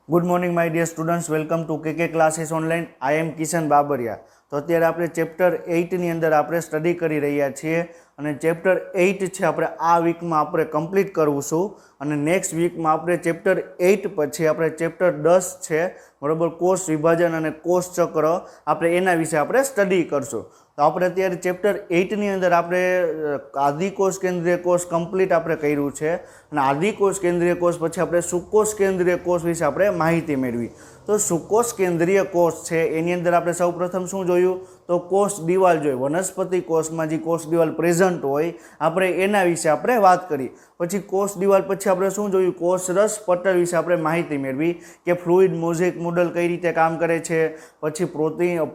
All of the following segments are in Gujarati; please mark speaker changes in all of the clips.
Speaker 1: Good morning my dear students, welcome to K classes online. I am Kishan Babariya. तो अत्यारे आपणे चेप्टर 8 ની અંદર આપણે સ્ટડી કરી રહ્યા છીએ અને ચેપ્ટર 8 છે આપણે આ વીકમાં આપણે કમ્પ્લીટ કરવું છું અને નેક્સ્ટ વીકમાં આપણે ચેપ્ટર 8 પછી આપણે ચેપ્ટર 10 છે બરોબર, કોષ વિભાજન અને કોષ ચક્ર આપણે એના વિશે આપણે સ્ટડી કરશું। તો આપણે અત્યારે ચેપ્ટર 8 ની અંદર આપણે આદિકોષ કેન્દ્રીય કોષ કમ્પ્લીટ આપણે કર્યું છે અને આદિકોષ કેન્દ્રીય કોષ પછી આપણે સુકોષ કેન્દ્રીય કોષ વિશે આપણે માહિતી મેળવી। તો સુકોષ કેન્દ્રીય કોષ છે એની અંદર આપણે સૌપ્રથમ શું જોયું તો કોષ દિવાલ જોઈ, વનસ્પતિ કોષમાં જે કોષ દિવાલ પ્રેઝન્ટ હોય આપણે એના વિશે આપણે વાત કરી। પછી કોષ દિવાલ પછી આપણે શું જોયું, કોષરસ પટલ વિશે આપણે માહિતી મેળવી કે ફ્લુઇડ મોઝેક મોડલ કઈ રીતે કામ કરે છે, પછી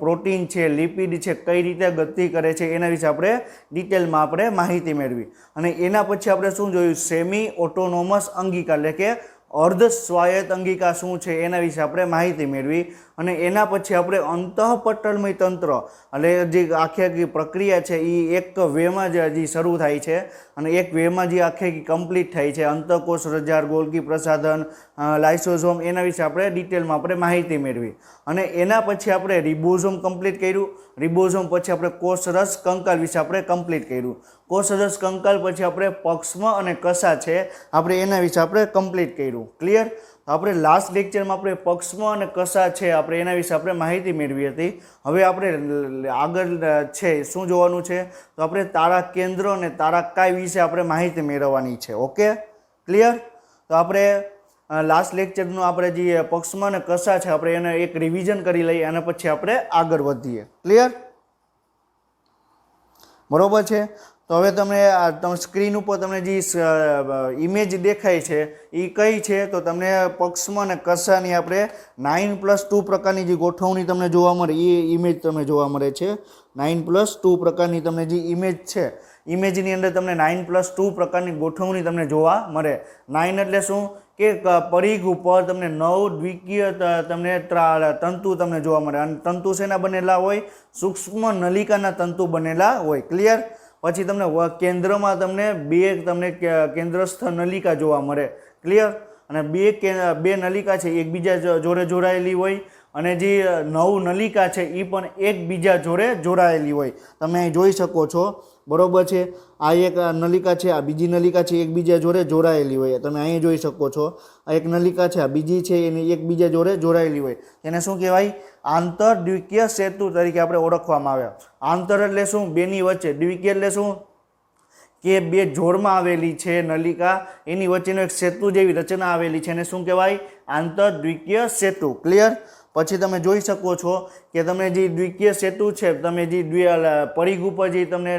Speaker 1: પ્રોટીન છે, લિપિડ છે કઈ રીતે ગતિ કરે છે એના વિશે આપણે ડિટેલમાં આપણે માહિતી મેળવી। અને એના પછી આપણે શું જોયું, સેમી ઓટોનોમસ અંગિકા એટલે કે અર્ધ સ્વાયત્ત અંગિકા શું છે એના વિશે આપણે માહિતી મેળવી। અને એના પછી આપણે અંતઃપટલમય તંત્ર એટલે જે આખી પ્રક્રિયા છે એ એક વેમાં જ શરૂ થાય છે અને એક વેમાં જે આખી કમ્પ્લીટ થાય છે, અંતઃકોષ રજાર, ગોલ્ગી પ્રસાધન, લાઇસોઝોમ એના વિશે આપણે ડિટેલમાં આપણે માહિતી મેળવી। અને એના પછી આપણે રિબોઝોમ કમ્પ્લીટ કર્યું। રિબોઝોમ પછી આપણે કોષરસ કંકાલ વિશે આપણે કમ્પ્લીટ કર્યું। કોષરસ કંકાલ પછી આપણે પક્ષમ અને કસા છે આપણે એના વિશે આપણે કમ્પ્લીટ કર્યું। ક્લિયર? તો આપણે લાસ્ટ લેક્ચરમાં આપણે પક્ષમ અને કસા છે આપણે એના વિશે આપણે માહિતી મેળવી હતી। હવે આપણે આગળ છે શું જોવાનું છે તો આપણે તારા કેન્દ્ર અને તારાકાય વિશે આપણે માહિતી મેળવવાની છે। Okay, clear? તો આપણે લાસ્ટ લેક્ચરનું આપણે જે પક્ષમ અને કસા છે આપણે એને એક રિવિઝન કરી લઈએ અને પછી આપણે આગળ વધીએ। ક્લિયર? બરોબર છે। તો હવે તમે સ્ક્રીન ઉપર તમને જે ઇમેજ દેખાય છે એ કઈ છે તો તમને પક્ષમ અને કસાની આપણે 9+2 પ્રકારની જે ગોઠવણી તમને જોવા મળે એ ઇમેજ તમને જોવા મળે છે। 9+2 પ્રકારની તમને જે ઇમેજ છે ઇમેજની અંદર તમને 9+2 પ્રકારની ગોઠવણી તમને જોવા મળે। 9 એટલે શું કે પરિઘ ઉપર તમને 9 દ્વિકીય તમને તંતુ તમને જોવા મળે અને તંતુ શેના બનેલા હોય, સૂક્ષ્મ નલિકાના તંતુ બનેલા હોય। ક્લિયર? પછી તમને કેન્દ્રમાં તમને તમને કેન્દ્રસ્થ નલિકા જોવા મળે। ક્લિયર? અને બે નલિકા છે એકબીજા જોડે જોડાયેલી હોય અને જે 9 નલિકા છે એ પણ એકબીજા જોડે જોડાયેલી હોય। તમે અહીં જોઈ શકો છો, બરોબર છે। આ એક નલિકા છે, આ બીજી નલિકા છે, એકબીજા જોડે જોડાયેલી હોય। તમે અહીં જોઈ શકો છો, આ એક નલિકા છે, આ બીજી છે, એની એકબીજા જોડે જોડાયેલી હોય। એને શું કહેવાય? આંતરદ્વિકીય સેતુ તરીકે આપણે ઓળખવામાં આવે। આંતર એટલે શું? બેની વચ્ચે। દ્વિકીય એટલે શું કે બે જોડમાં આવેલી છે નલિકા, એની વચ્ચેનો એક સેતુ જેવી રચના આવેલી છે એને શું કહેવાય? આંતરદ્વિકીય સેતુ। ક્લિયર? પછી તમે જોઈ શકો છો કે તમને જે દ્વિકીય સેતુ છે, તમે જે પરિઘ ઉપર જે તમને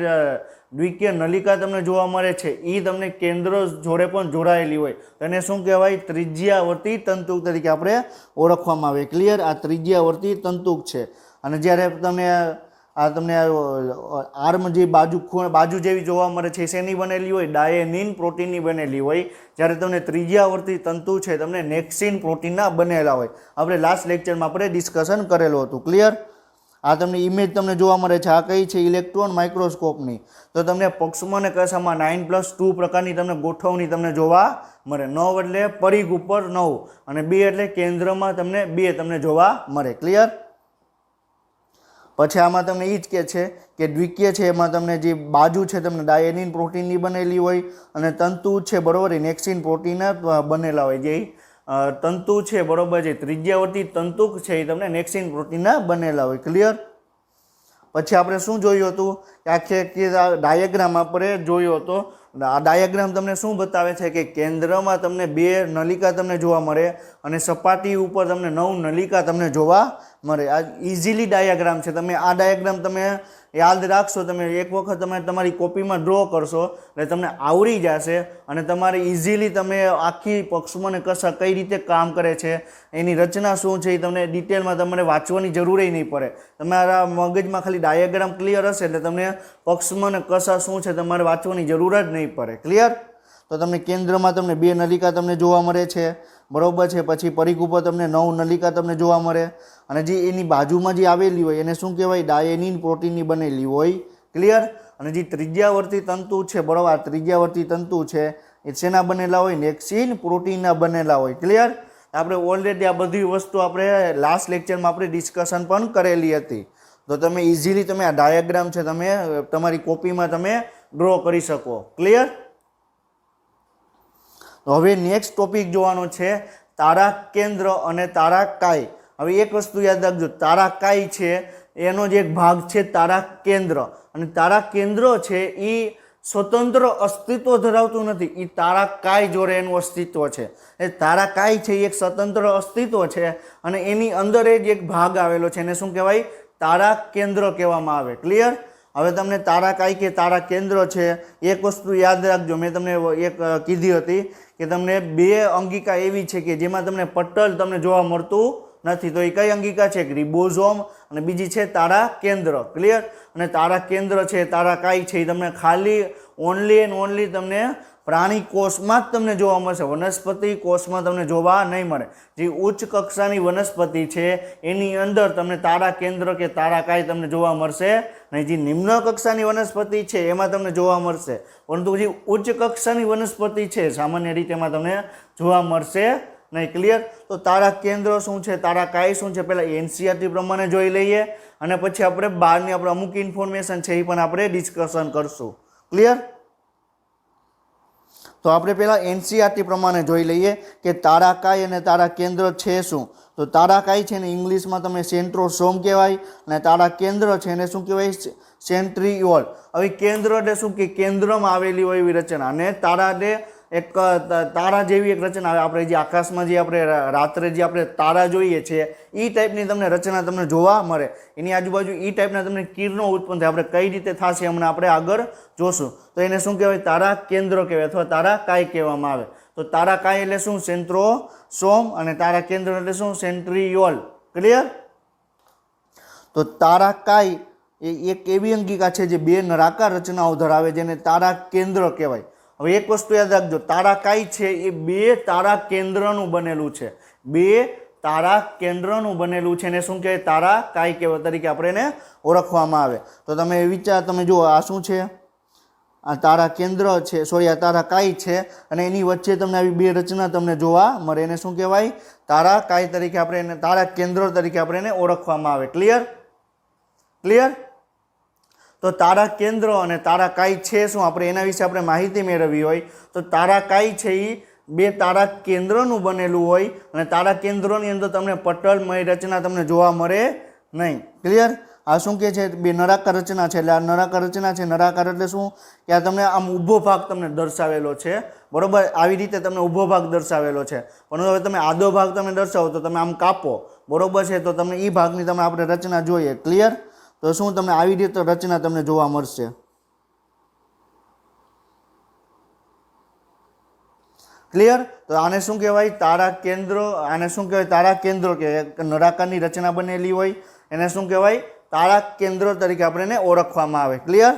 Speaker 1: દ્વિકીય નલિકા તમને જોવા મળે છે એ તમને કેન્દ્ર જોડે પણ જોડાયેલી હોય તેને શું કહેવાય? ત્રિજ્યાવર્તી તંતુક તરીકે આપણે ઓળખવામાં આવે। ક્લિયર? આ ત્રિજ્યાવર્તી તંતુક છે। અને જ્યારે તમને આર્મ જે બાજુ જેવી જોવા મળે છે શેની બનેલી હોય? ડાયેનિન પ્રોટીનની બનેલી હોય। જ્યારે તમને ત્રિજ્યાવર્તી તંતુ છે તમને નેક્સિન પ્રોટીનના બનેલા હોય। આપણે લાસ્ટ લેક્ચરમાં આપણે ડિસ્કશન કરેલું હતું। ક્લિયર? આ તમને ઇમેજ તમને જોવા મળે છે, આ કઈ છે? ઇલેક્ટ્રોન માઇક્રોસ્કોપની। તો તમને પક્ષમ અને કસામાં 9+2 પ્રકારની તમને ગોઠવણી તમને જોવા મળે। 9 એટલે પરિઘ ઉપર 9 અને 2 એટલે કેન્દ્રમાં તમને 2 તમને જોવા મળે। ક્લિયર? પછી આમાં તમને એ જ કહે છે કે દ્વિકીય છે એમાં તમને જે બાજુ છે તમને ડાયેનિન પ્રોટીનની બનેલી હોય અને તંતુ છે બરોબર નેક્સિન પ્રોટીનના બનેલા હોય। જે તંતુ છે બરોબર છે ત્રિજ્યાવર્તી તંતુક છે એ તમને નેક્સિન પ્રોટીનના બનેલા હોય। ક્લિયર? પછી આપણે શું જોયું હતું કે આખી ડાયાગ્રામ આપણે જોયો હતો। આ ડાયાગ્રામ તમને શું બતાવે છે કે કેન્દ્રમાં તમને 2 નલિકા તમને જોવા મળે અને સપાટી ઉપર તમને 9 નલિકા તમને જોવા મળે। આ ઇઝીલી ડાયાગ્રામ છે। તમે આ ડાયાગ્રામ તમે યાદ રાખશો, તમે એક વખત તમે તમારી કોપીમાં ડ્રો કરશો એટલે તમને આવડી જશે અને તમારે ઇઝીલી તમે આખી પક્ષમ અને કસા કઈ રીતે કામ કરે છે, એની રચના શું છે એ તમને ડિટેલમાં તમારે વાંચવાની જરૂર નહીં પડે। તમારા મગજમાં ખાલી ડાયાગ્રામ ક્લિયર હશે એટલે તમને પક્ષમ અને કસા શું છે તમારે વાંચવાની જરૂર જ નહીં પડે। ક્લિયર? તો તમને કેન્દ્રમાં તમને 2 નલિકા તમને જોવા મળે છે, બરોબર છે। પછી પરિઘ ઉપર તમને 9 નલિકા તમને જોવા મળે અને જે એની બાજુમાં જે આવેલી હોય એને શું કહેવાય? ડાયેનિન પ્રોટીનની બનેલી હોય। ક્લિયર? અને જે ત્રિજ્યાવર્તી તંતુ છે બરોબર, આ ત્રિજ્યાવર્તી તંતુ છે એ શેના બનેલા હોય? નેક્સિન પ્રોટીનના બનેલા હોય। ક્લિયર? આપણે ઓલરેડી આ બધી વસ્તુ આપણે લાસ્ટ લેક્ચરમાં આપણે ડિસ્કશન પણ કરેલી હતી. તો તમે ઇઝીલી તમે આ ડાયાગ્રામ છે તમે તમારી કોપીમાં તમે ડ્રો કરી શકો. ક્લિયર? તો હવે નેક્સ્ટ ટોપિક જોવાનો છે તારા કેન્દ્ર અને તારા કાય. હવે એક વસ્તુ યાદ રાખજો, તારા કાય છે એનો જે એક ભાગ છે તારા કેન્દ્ર, અને તારા કેન્દ્ર છે એ સ્વતંત્ર અસ્તિત્વ ધરાવતું નથી, એ તારા કાય જોડે એનું અસ્તિત્વ છે. એ તારા કાય છે એ એક સ્વતંત્ર અસ્તિત્વ છે અને એની અંદર જ એક ભાગ આવેલો છે, એને શું કહેવાય? તારા કેન્દ્ર કહેવામાં આવે. ક્લિયર? હવે તમને તારા કાય કે તારા કેન્દ્ર છે, એક વસ્તુ યાદ રાખજો, મેં તમને એક કીધી હતી કે તમને બે અંગિકા એવી છે કે જેમાં તમને પટલ તમને જોવા મળતું નથી. તો એ કઈ અંગિકા છે? રિબોઝોમ, અને બીજી છે તારા કેન્દ્ર. ક્લિયર? અને તારા કેન્દ્ર છે તારા કાય છે એ તમને ખાલી ઓનલી એન્ડ ઓનલી તમને પ્રાણી કોષમાં જ તમને જોવા મળશે, વનસ્પતિ કોષમાં તમને જોવા નહીં મળે. જે ઉચ્ચ કક્ષાની વનસ્પતિ છે એની અંદર તમને તારા કેન્દ્ર કે તારા કાય તમને જોવા મળશે નહીં. જે નિમ્ન કક્ષાની વનસ્પતિ છે એમાં તમને જોવા મળશે, પરંતુ જે ઉચ્ચ કક્ષાની વનસ્પતિ છે સામાન્ય રીતે એમાં તમને જોવા મળશે નહીં. ક્લિયર? તો તારા કેન્દ્ર શું છે, તારા કાય શું છે, પહેલાં એનસીઆરટી પ્રમાણે જોઈ લઈએ અને પછી આપણે બહારની આપણે અમુક ઇન્ફોર્મેશન છે એ પણ આપણે ડિસ્કશન કરશું. ક્લિયર? તો આપણે પહેલાં એનસીઆરટી પ્રમાણે જોઈ લઈએ કે તારા કાય અને તારા કેન્દ્ર છે શું. તો તારા કાય છે ને ઇંગ્લિશમાં તમે સેન્ટ્રોસોમ કહેવાય, અને તારા કેન્દ્ર છે એને શું કહેવાય? સેન્ટ્રીઓલ. હવે કેન્દ્ર એટલે શું કે કેન્દ્રમાં આવેલી હોય એવી રચના, અને તારા એટલે એક તારા જેવી એક રચના આવે. આપણે જે આકાશમાં જે આપણે રાત્રે જે આપણે તારા જોઈએ છીએ એ ટાઈપની તમને રચના તમને જોવા મળે. એની આજુબાજુ એ ટાઈપના તમને કિરણો ઉત્પન્ન થાય. આપણે કઈ રીતે થશે હમણાં આપણે આગળ જોશું. તો એને શું કહેવાય? તારા કેન્દ્ર કહેવાય અથવા તારા કાય કહેવામાં આવે. તો તારા કાય એટલે શું? સેન્ટ્રોસોમ, અને તારા કેન્દ્ર એટલે શું? સેન્ટ્રીઓલ. ક્લિયર? તો તારા કાય એ એક એવી અંગિકા છે જે બે નળાકાર રચનાઓ ધરાવે, જેને તારા કેન્દ્ર કહેવાય. હવે એક વસ્તુ યાદ રાખજો, તારા કાય છે એ બે તારા કેન્દ્રનું બનેલું છે, બે તારા કેન્દ્રનું બનેલું છે, એને શું કહેવાય? તારા કાય કહેવાય તરીકે આપણે એને ઓળખવામાં આવે. તો તમે વિચાર, તમે જુઓ આ શું છે? આ તારા કેન્દ્ર છે, સોરી આ તારા કાય છે, અને એની વચ્ચે તમને આવી બે રચના તમને જોવા મળે, એને શું કહેવાય? તારા કાય તરીકે આપણે એને તારા કેન્દ્ર તરીકે આપણે એને ઓળખવામાં આવે. ક્લિયર? ક્લિયર? તો તારા કેન્દ્ર અને તારા કાય છે શું? આપણે એના વિશે આપણે માહિતી મેળવવી હોય તો તારા કાય છે એ બે તારા કેન્દ્રનું બનેલું હોય, અને તારા કેન્દ્રોની અંદર તમને પટલમય રચના તમને જોવા મળે નહીં. ક્લિયર? આ શું કહે છે? બે નળાકાર રચના છે. એટલે આ નળાકાર રચના છે. નળાકાર એટલે શું કે આ તમને આમ ઊભો ભાગ તમને દર્શાવેલો છે, બરોબર? આવી રીતે તમને ઊભો ભાગ દર્શાવેલો છે, પણ હવે તમે આડો ભાગ તમે દર્શાવો તો તમે આમ કાપો, બરોબર છે? તો તમને એ ભાગની તમે આપણે રચના જોઈએ. ક્લિયર? તો શું તમને આવી રીતે રચના તમને જોવા મળશે. ક્લિયર? તો આને શું કહેવાય? તારા કેન્દ્ર. આને શું કહેવાય? તારા કેન્દ્ર કે નળાકારની રચના બનેલી હોય એને શું કહેવાય? તારા કેન્દ્ર તરીકે આપણે એને ઓળખવામાં આવે. ક્લિયર?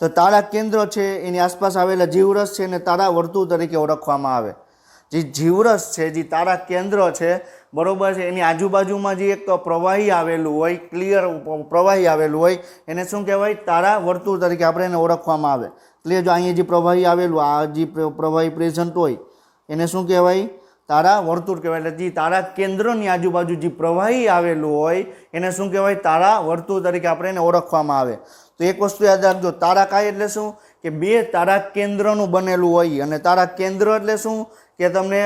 Speaker 1: તો તારા કેન્દ્ર છે એની આસપાસ આવેલા જીવરસ છે એને તારા વર્તુળ તરીકે ઓળખવામાં આવે. જે જીવરસ છે, જે તારા કેન્દ્ર છે, બરોબર છે, એની આજુબાજુમાં જે એક પ્રવાહી આવેલું હોય, ક્લિયર પ્રવાહી આવેલું હોય, એને શું કહેવાય? તારા વર્તુળ તરીકે આપણે એને ઓળખવામાં આવે. ક્લિયર? જો અહીંયા જે પ્રવાહી આવેલું, આ જે પ્રવાહી પ્રેઝન્ટ હોય એને શું કહેવાય? તારા વર્તુળ કહેવાય. એટલે જે તારા કેન્દ્રની આજુબાજુ જે પ્રવાહી આવેલું હોય એને શું કહેવાય? તારા વર્તુળ તરીકે આપણે એને ઓળખવામાં આવે. તો એક વસ્તુ યાદ રાખજો, તારા કાય એટલે શું કે બે તારા કેન્દ્રનું બનેલું હોય, અને તારા કેન્દ્ર એટલે શું કે તમને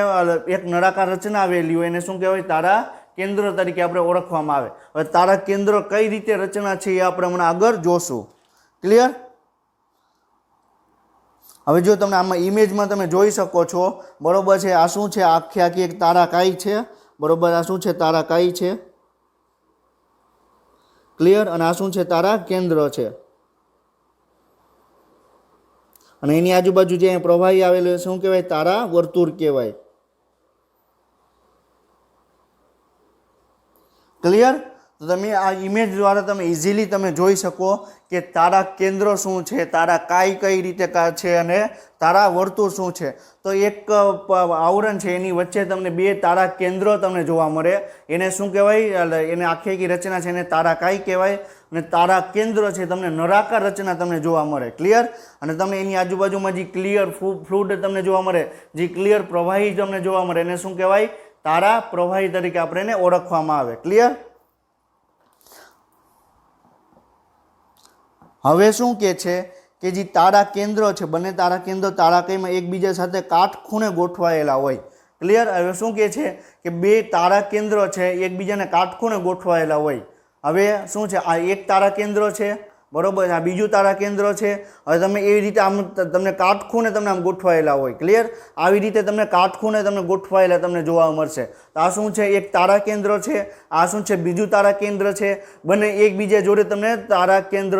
Speaker 1: એક નળાકાર રચના આવેલી હોય એને શું કહેવાય? તારા કેન્દ્ર તરીકે આપણે ઓળખવામાં આવે. હવે તારા કેન્દ્ર કઈ રીતે રચના છે એ આપણે હમણાં આગળ જોશું. ક્લિયર? હવે જો તમને આમાં ઇમેજમાં તમે જોઈ શકો છો, બરોબર છે? આ શું છે? આખી આખી એક તારા કાય છે, બરોબર? આ શું છે? તારા કાય છે. ક્લિયર? અને આ શું છે? તારા કેન્દ્ર છે. અને એની આજુબાજુ જે પ્રવાહી આવેલું શું કહેવાય? તારા વર્તુળ કહેવાય. ક્લિયર? તો તમે આ ઇમેજ દ્વારા તમે ઇઝીલી તમે જોઈ શકો કે તારા કેન્દ્ર શું છે, તારા કાય કઈ રીતે છે, અને તારા વર્તુળ શું છે. તો એક આવરણ છે એની વચ્ચે તમને બે તારા કેન્દ્ર તમને જોવા મળે, એને શું કહેવાય? એને આખી આખી રચના છે એને તારા કાય કહેવાય. અને તારા કેન્દ્ર છે તમને નળાકાર રચના તમને જોવા મળે. ક્લિયર? અને તમને એની આજુબાજુમાં જે ક્લિયર ફ્લુઇડ તમને જોવા મળે, જે ક્લિયર પ્રવાહી તમને જોવા મળે, એને શું કહેવાય? તારા પ્રવાહી તરીકે આપણે એને ઓળખવામાં આવે. ક્લિયર? હવે શું કે છે કે જે તારા કેન્દ્ર છે, બંને તારા કેન્દ્ર તારાકીયમાં એકબીજા સાથે કાટખૂણે ગોઠવાયેલા હોય. ક્લિયર? હવે શું કે છે કે બે તારા કેન્દ્ર છે એકબીજાને કાટખૂણે ગોઠવાયેલા હોય. હવે શું છે, આ એક તારા કેન્દ્ર છે, બરોબર, આ બીજું તારા કેન્દ્ર છે. હવે તમે એવી રીતે આમ તમને કાટખૂણે તમને આમ ગોઠવાયેલા હોય. ક્લિયર? આવી રીતે તમને કાટખૂણે તમને ગોઠવાયેલા તમને જોવા મળશે. તો આ શું છે? એક તારા કેન્દ્ર છે. આ શું છે? બીજું તારા કેન્દ્ર છે. બંને એકબીજા જોડે તમને તારા કેન્દ્ર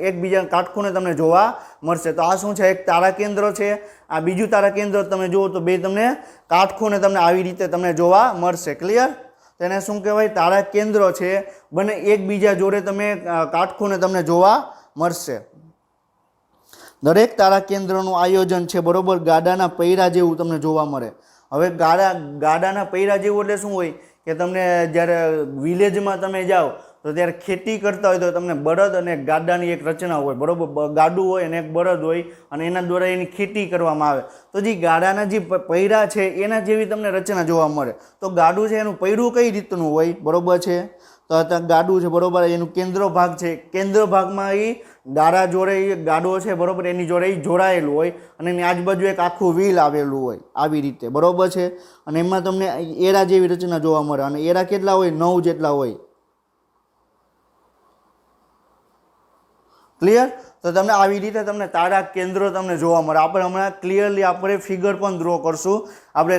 Speaker 1: એકબીજા કાટખૂણે તમને જોવા મળશે. તો આ શું છે? એક તારા કેન્દ્ર છે. આ બીજું તારા કેન્દ્ર તમે જુઓ તો બે તમને કાટખૂણે તમને આવી રીતે તમને જોવા મળશે. ક્લિયર? તેને શું કહેવાય? તારા કેન્દ્ર છે, બંને એકબીજા જોડે તમે કાટખૂણે તમને જોવા મળશે. દરેક તારા કેન્દ્રનું આયોજન છે, બરોબર, ગાડાના પૈડા જેવું તમને જોવા મળે. હવે ગાડાના પૈડા જેવું એટલે શું હોય કે તમને જ્યારે વિલેજમાં તમે જાઓ તો ત્યારે ખેતી કરતા હોય તો તમને બળદ અને ગાડાની એક રચના હોય, બરોબર, ગાડું હોય અને એક બળદ હોય અને એના દ્વારા એની ખેતી કરવામાં આવે. તો જે ગાડાના જે પૈડા છે એના જેવી તમને રચના જોવા મળે. તો ગાડું છે એનું પૈડું કઈ રીતનું હોય? બરોબર છે, તો ગાડું છે, બરોબર, એનું કેન્દ્ર ભાગ છે, કેન્દ્ર ભાગમાં એ ગાડા જોડે ગાડો છે, બરોબર, એની જોડે એ જોડાયેલું હોય અને એની આજુબાજુ એક આખું વ્હીલ આવેલું હોય આવી રીતે. બરોબર છે, અને એમાં તમને એરા જેવી રચના જોવા મળે. અને એરા કેટલા હોય? 9 જેટલા હોય. ક્લિયર? તો તમને આવી રીતે તમને તારા કેન્દ્રો તમને જોવા મળે. આપણે હમણાં ક્લિયરલી આપણે ફિગર પણ ડ્રો કરશું. આપણે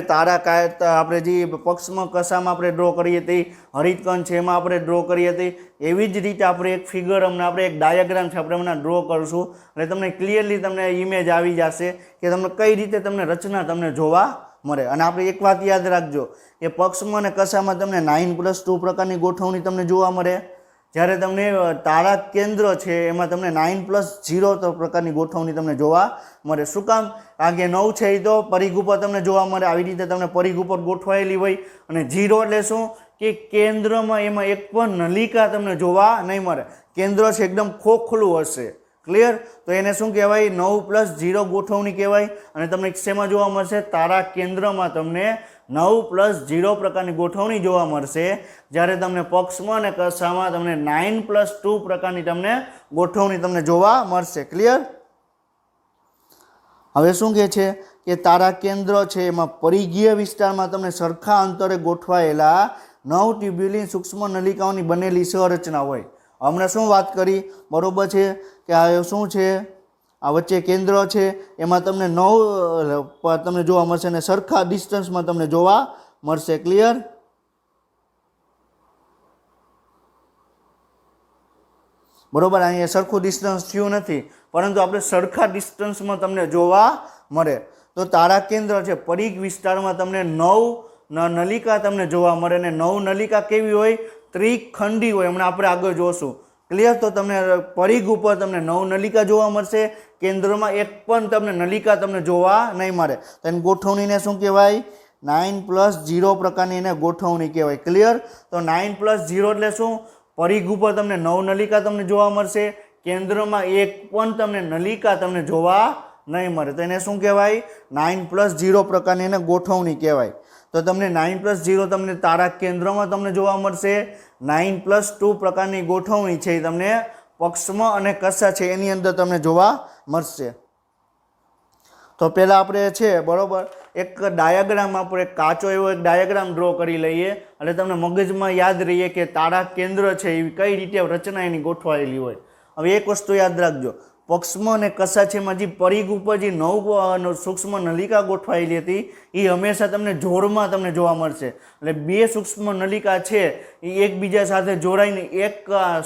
Speaker 1: આપણે જે પક્ષમાં કસામાં આપણે ડ્રો કરીએ તે હરિતકણ છે એમાં આપણે ડ્રો કરીએ તે એવી જ રીતે આપણે એક ફિગર હમણાં આપણે એક ડાયાગ્રામ છે આપણે હમણાં ડ્રો કરશું એટલે તમને ક્લિયરલી તમને ઇમેજ આવી જશે કે તમને કઈ રીતે તમને રચના તમને જોવા મળે. અને આપણે એક વાત યાદ રાખજો કે પક્ષમાં અને કસામાં તમને 9+2 પ્રકારની ગોઠવણી તમને જોવા મળે. જ્યારે તમને તારા કેન્દ્ર છે એમાં તમને 9+0 પ્રકારની ગોઠવણી તમને જોવા મળે. શું કામ? કારણ કે 9 છે એ તો પરિઘ ઉપર તમને જોવા મળે. આવી રીતે તમને પરિઘ ઉપર ગોઠવાયેલી હોય. અને 0 એટલે શું કે કેન્દ્રમાં એમાં એક પણ નલિકા તમને જોવા નહીં મળે. કેન્દ્ર છે એકદમ ખોખલું હશે. ક્લિયર? તો એને શું કહેવાય? 9+0 ગોઠવણી કહેવાય. અને તમને શેમાં જોવા મળશે? તારા કેન્દ્રમાં તમને 9+0 પ્રકારની ગોઠવણી જોવા મળશે. જ્યારે તમને પક્ષમાં અને કસામાં તમને 9+2 પ્રકારની તમને ગોઠવણી તમને જોવા મળશે. ક્લિયર? હવે શું કહે છે કે તારા કેન્દ્ર છે એમાં પરિઘીય વિસ્તારમાં તમને સરખા અંતરે ગોઠવાયેલા 9 ટ્યુબ્યુલિન સૂક્ષ્મ નલિકાઓની બનેલી સંરચના હોય. હમણાં શું વાત કરી? બરોબર છે કે આ શું છે? આ વચ્ચે કેન્દ્ર છે એમાં તમને 9 તમને જોવા મળશે અને સરખા ડિસ્ટન્સમાં તમને જોવા મળશે. ક્લિયર? બરોબર, અહીંયા સરખું ડિસ્ટન્સ થયું નથી પરંતુ આપણે સરખા ડિસ્ટન્સમાં તમને જોવા મળે. તો તારા કેન્દ્ર છે પરિઘ વિસ્તારમાં તમને 9 નલિકા તમને જોવા મળે. અને 9 નલિકા કેવી હોય? ત્રિખંડી હોય. હમણાં આપણે આગળ જોશું. ક્લિયર? તો તમને પરિઘ ઉપર તમને 9 નલિકા જોવા મળશે. કેન્દ્રમાં એક પણ તમને નલિકા તમને જોવા નહીં મળે. તો એની ગોઠવણીને શું કહેવાય? 9+0 પ્રકારની એને ગોઠવણી કહેવાય. ક્લિયર? તો 9+0 એટલે શું? પરિઘ ઉપર તમને 9 નલિકા તમને જોવા મળશે. કેન્દ્રમાં એક પણ તમને નલિકા તમને જોવા નહીં મળે. તો એને શું કહેવાય? 9+0 પ્રકારની એને ગોઠવણી કહેવાય. તો તમને 9+0 તમને તારા કેન્દ્રમાં તમને જોવા મળશે. 9+2 પ્રકારની ગોઠવણી છે એ તમને પક્ષમાં અને કસા છે એની અંદર તમને જોવા મળશે. તો પહેલાં આપણે છે, બરોબર, એક ડાયાગ્રામ આપણે કાચો એવો એક ડાયાગ્રામ ડ્રો કરી લઈએ એટલે તમને મગજમાં યાદ રહીએ કે તારા કેન્દ્ર છે એ કઈ રીતે રચના એની ગોઠવાયેલી હોય. હવે એક વસ્તુ યાદ રાખજો, પક્ષમાં અને કસા છેમાં જે પરિઘ ઉપર જે 9 સૂક્ષ્મ નલિકા ગોઠવાયેલી હતી એ હંમેશા તમને જોડમાં તમને જોવા મળશે. એટલે બે સૂક્ષ્મ નલિકા છે એ એકબીજા સાથે જોડાઈને એક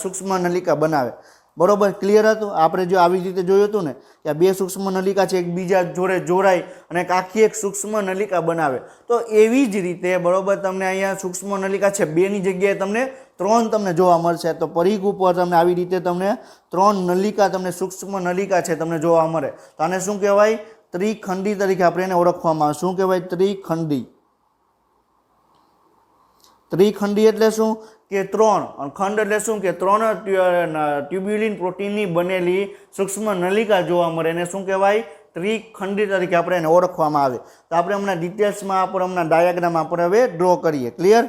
Speaker 1: સૂક્ષ્મ નલિકા બનાવે. બરોબર? ક્લિયર હતું? આપણે જો આવી રીતે જોયું હતું ને કે આ બે સૂક્ષ્મ નલિકા છે એકબીજા જોડે જોડાય અને આખી એક સૂક્ષ્મ નલિકા બનાવે. તો એવી જ રીતે, બરોબર, તમને અહીંયા સૂક્ષ્મ નલિકા છે બેની જગ્યાએ તમને 3 તમને જોવા મળશે. તો પરિઘ ઉપર તમને આવી રીતે તમને 3 નલિકા તમને સૂક્ષ્મ નલિકા છે તમને જોવા મળે. તો આને શું કહેવાય? ત્રિખંડી તરીકે આપણે એને ઓળખવામાં આવે. શું કહેવાય? ત્રિખંડી. ત્રિખંડી એટલે શું કે ત્રણ, અને ખંડ એટલે શું કે ત્રણ ટ્યુબ્યુલિન પ્રોટીનની બનેલી સૂક્ષ્મ નલિકા જોવા મળે એને શું કહેવાય? ત્રિખંડી તરીકે આપણે એને ઓળખવામાં આવે. તો આપણે હમણાં ડિટેલ્સમાં આપણે હમણાં ડાયાગ્રામ આપણે હવે ડ્રો કરીએ. ક્લિયર?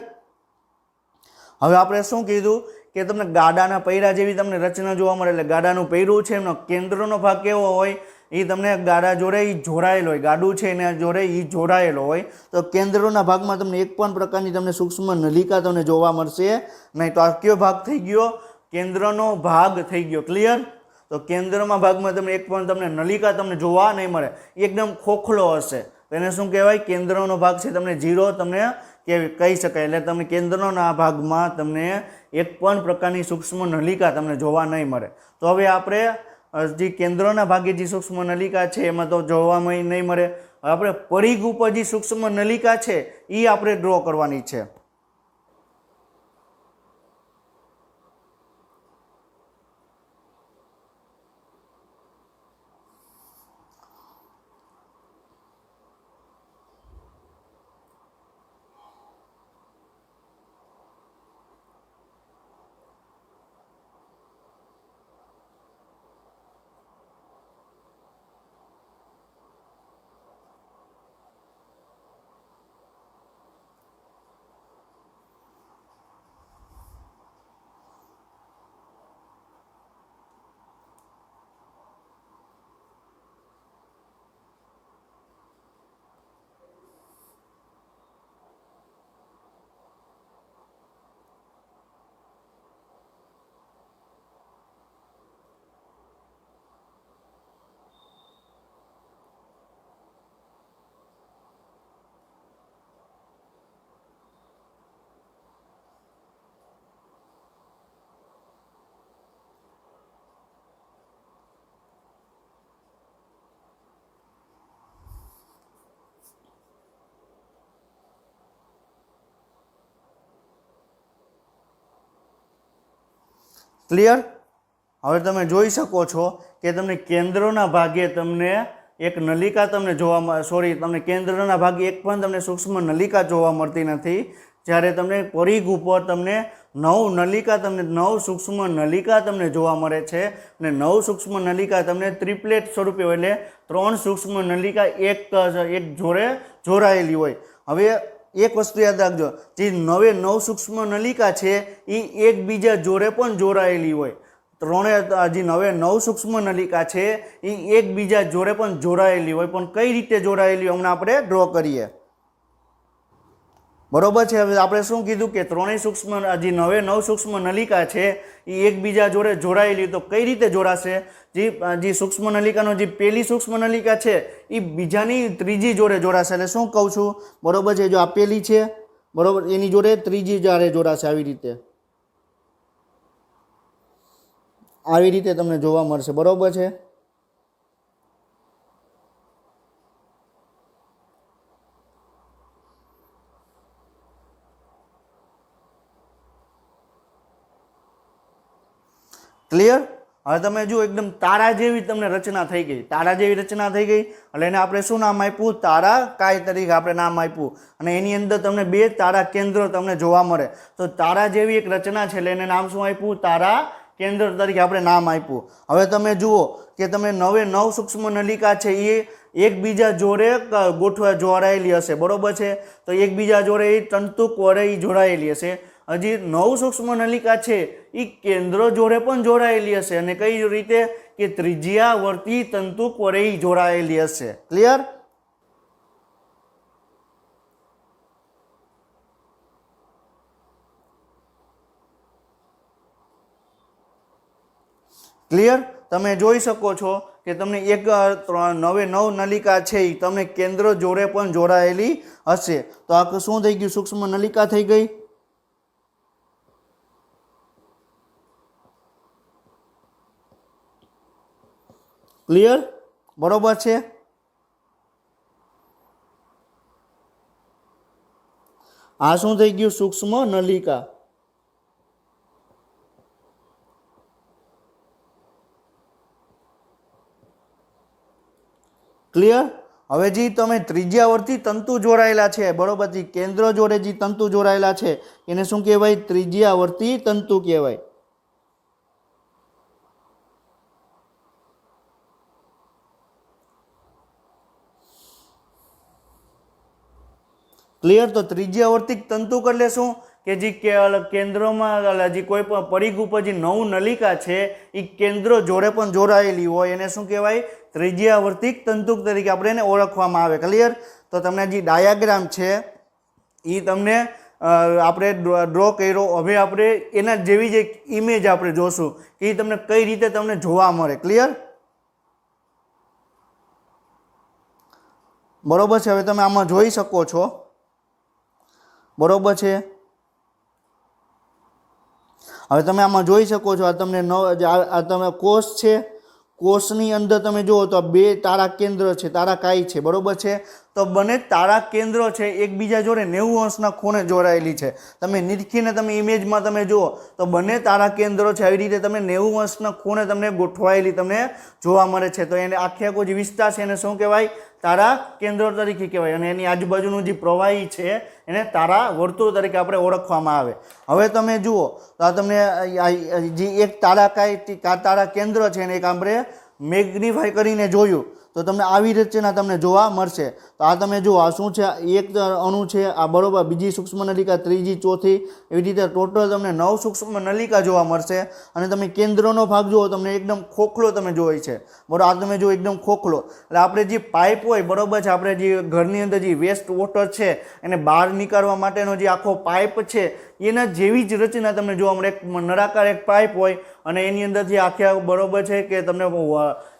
Speaker 1: હવે આપણે શું કીધું કે તમને ગાડાના પૈડા જેવી તમને રચના જોવા મળે. એટલે ગાડાનું પૈડું છે એમનો કેન્દ્રનો ભાગ કેવો હોય? એ તમને ગાડા જોડે એ જોડાયેલો હોય, ગાડું છે એના જોડે એ જોડાયેલો હોય. તો કેન્દ્રના ભાગમાં તમને એક પણ પ્રકારની તમને સૂક્ષ્મ નલિકા તમને જોવા મળશે નહીં. તો આ કયો ભાગ થઈ ગયો? કેન્દ્રનો ભાગ થઈ ગયો. ક્લિયર? તો કેન્દ્રમાં ભાગમાં તમને એક પણ તમને નલિકા તમને જોવા નહીં મળે, એકદમ ખોખલો હશે. તો એને શું કહેવાય? કેન્દ્રનો ભાગ છે તમને ઝીરો તમને કહી શકાય. એટલે તમને કેન્દ્રના ભાગમાં તમને એક પણ પ્રકારની સૂક્ષ્મ નલિકા તમને જોવા નહીં મળે. તો હવે આપણે જે કેન્દ્રના ભાગે જે સૂક્ષ્મ નલિકા છે એમાં તો જોવામાં નહીં મળે. આપણે પરિઘ ઉપર જે સૂક્ષ્મ નલિકા છે એ આપણે ડ્રો કરવાની છે. ક્લિયર? હવે તમે જોઈ શકો છો કે તમને કેન્દ્રના ભાગે તમને એક નલિકા તમને જોવા તમને કેન્દ્રના ભાગે એક પણ તમને સૂક્ષ્મ નલિકા જોવા મળતી નથી. જ્યારે તમને પરિઘ ઉપર તમને 9 નલિકા તમને 9 સૂક્ષ્મ નલિકા તમને જોવા મળે છે. અને 9 સૂક્ષ્મ નલિકા તમને ટ્રિપલેટ સ્વરૂપે એટલે 3 સૂક્ષ્મ નલિકા એક જોડે જોડાયેલી હોય. હવે એક વસ્તુ યાદ રાખજો, જે 9 સૂક્ષ્મ નલિકા છે એ એકબીજા જોડે પણ જોડાયેલી હોય. જે 9 સૂક્ષ્મ નલિકા છે એ એકબીજા જોડે પણ જોડાયેલી હોય. પણ કઈ રીતે જોડાયેલી હમણાં આપણે ડ્રો કરીએ. બરોબર છે? હવે આપણે શું કીધું કે ત્રણેય સૂક્ષ્મ જે 9 સૂક્ષ્મ નલિકા છે એ એકબીજા જોડે જોડાયેલી. તો કઈ રીતે જોડાશે? જે સૂક્ષ્મ નલિકાનો જે પહેલી સૂક્ષ્મ નલિકા છે એ બીજાની ત્રીજી જોડે જોડાશે. એટલે શું કહું છું? બરોબર છે? જો આ પહેલી છે બરોબર, એની જોડે ત્રીજી જોડે જોડાશે. આવી રીતે તમને જોવા મળશે. બરોબર છે? ક્લિયર? હવે તમે જુઓ એકદમ તારા જેવી તમને રચના થઈ ગઈ. તારા જેવી રચના થઈ ગઈ એટલે એને આપણે શું નામ આપ્યું? તારા કાય તરીકે આપણે નામ આપ્યું. અને એની અંદર તમને 2 તારા કેન્દ્રો તમને જોવા મળે. તો તારા જેવી એક રચના છે એટલે એને નામ શું આપ્યું? તારા કેન્દ્ર તરીકે આપણે નામ આપ્યું. હવે તમે જુઓ કે તમે 9 સૂક્ષ્મ નલિકા છે એ એકબીજા જોડે જોડાયેલી હશે. બરોબર છે? તો એકબીજા જોડે એ તંતુક વડે જોડાયેલી હશે. હજી 9 સૂક્ષ્મ નલિકા છે એ કેન્દ્રો જોડે પણ જોડાયેલી હશે. અને કઈ રીતે? કે ત્રિજ્યાવર્તી તંતુક વડે જોડાયેલી હશે. ક્લિયર? ક્લિયર? તમે જોઈ શકો છો કે તમને 9 નલિકા છે એ તમને કેન્દ્ર જોડે પણ જોડાયેલી હશે. તો આ શું થઈ ગયું? સૂક્ષ્મ નલિકા થઈ ગઈ. ક્લિયર? બરોબર છે? આ શું થઈ ગયું? સૂક્ષ્મ નલિકા. ક્લિયર? હવે જે તમે ત્રિજ્યાવર્તી તંતુ જોડાયેલા છે બરોબર, જે કેન્દ્ર જોડે જે તંતુ જોડાયેલા છે એને શું કહેવાય? ત્રિજ્યાવર્તી તંતુ કહેવાય. ક્લિયર? તો ત્રિજ્યાવર્તી તંતુ એટલે શું કે જે કેન્દ્રમાં જે કોઈ પણ પરિઘ ઉપર જે નવું નલિકા છે એ કેન્દ્ર જોડે પણ જોડાયેલી હોય એને શું કહેવાય? ત્રિજ્યાવર્તી તંતુ તરીકે આપણે એને ઓળખવામાં આવે. ક્લિયર? તો તમને જે ડાયાગ્રામ છે એ તમને આપણે ડ્રો કર્યો. હવે આપણે એના જેવી જ એક ઇમેજ આપણે જોશું કે એ તમને કઈ રીતે તમને જોવા મળે. ક્લિયર? બરોબર છે. હવે તમે આમાં જોઈ શકો છો. બરોબર છે. હવે તમે આમાં જોઈ શકો છો. આ તમને આ તમે કોષ છે, કોષની અંદર તમે જુઓ તો બે તારા કેન્દ્ર છે, તારાકાઈ છે. બરોબર છે. તો બંને તારા કેન્દ્રો છે એકબીજા જોડે 90 અંશના ખૂણે જોડાયેલી છે. તમે નિરખીને તમે ઇમેજમાં તમે જુઓ તો બંને તારા કેન્દ્રો છે આવી રીતે તમને 90 અંશના ખૂણે તમને ગોઠવાયેલી તમને જોવા મળે છે. તો એને આખો જે વિસ્તાર છે એને શું કહેવાય? તારા કેન્દ્રો તરીકે કહેવાય. અને એની આજુબાજુનું જે પ્રવાહી છે એને તારા વર્તુળ તરીકે આપણે ઓળખવામાં આવે. હવે તમે જુઓ તો આ તમને જે એક તારા કેન્દ્ર છે એને એક આપણે મેગ્નિફાઈ કરીને જોયું તો તમને આવી રચના તમને જોવા મળશે. તો આ તમે જુઓ આ શું છે? એક અણુ છે આ બરોબર, બીજી સૂક્ષ્મ નલિકા, ત્રીજી, ચોથી, એવી રીતે ટોટલ તમને 9 સૂક્ષ્મ નલિકા જોવા મળશે. અને તમે કેન્દ્રનો ભાગ જુઓ તમને એકદમ ખોખલો તમે જોઈ છે. બરાબર, આ તમે જુઓ એકદમ ખોખલો. એટલે આપણે જે પાઇપ હોય બરોબર છે, આપણે જે ઘરની અંદર જે વેસ્ટ વોટર છે એને બહાર નીકાળવા માટેનો જે આખો પાઇપ છે એના જેવી જ રચના તમને જોવા મળે. એક નળાકાર એક પાઇપ હોય અને એની અંદરથી આખા બરોબર છે કે તમને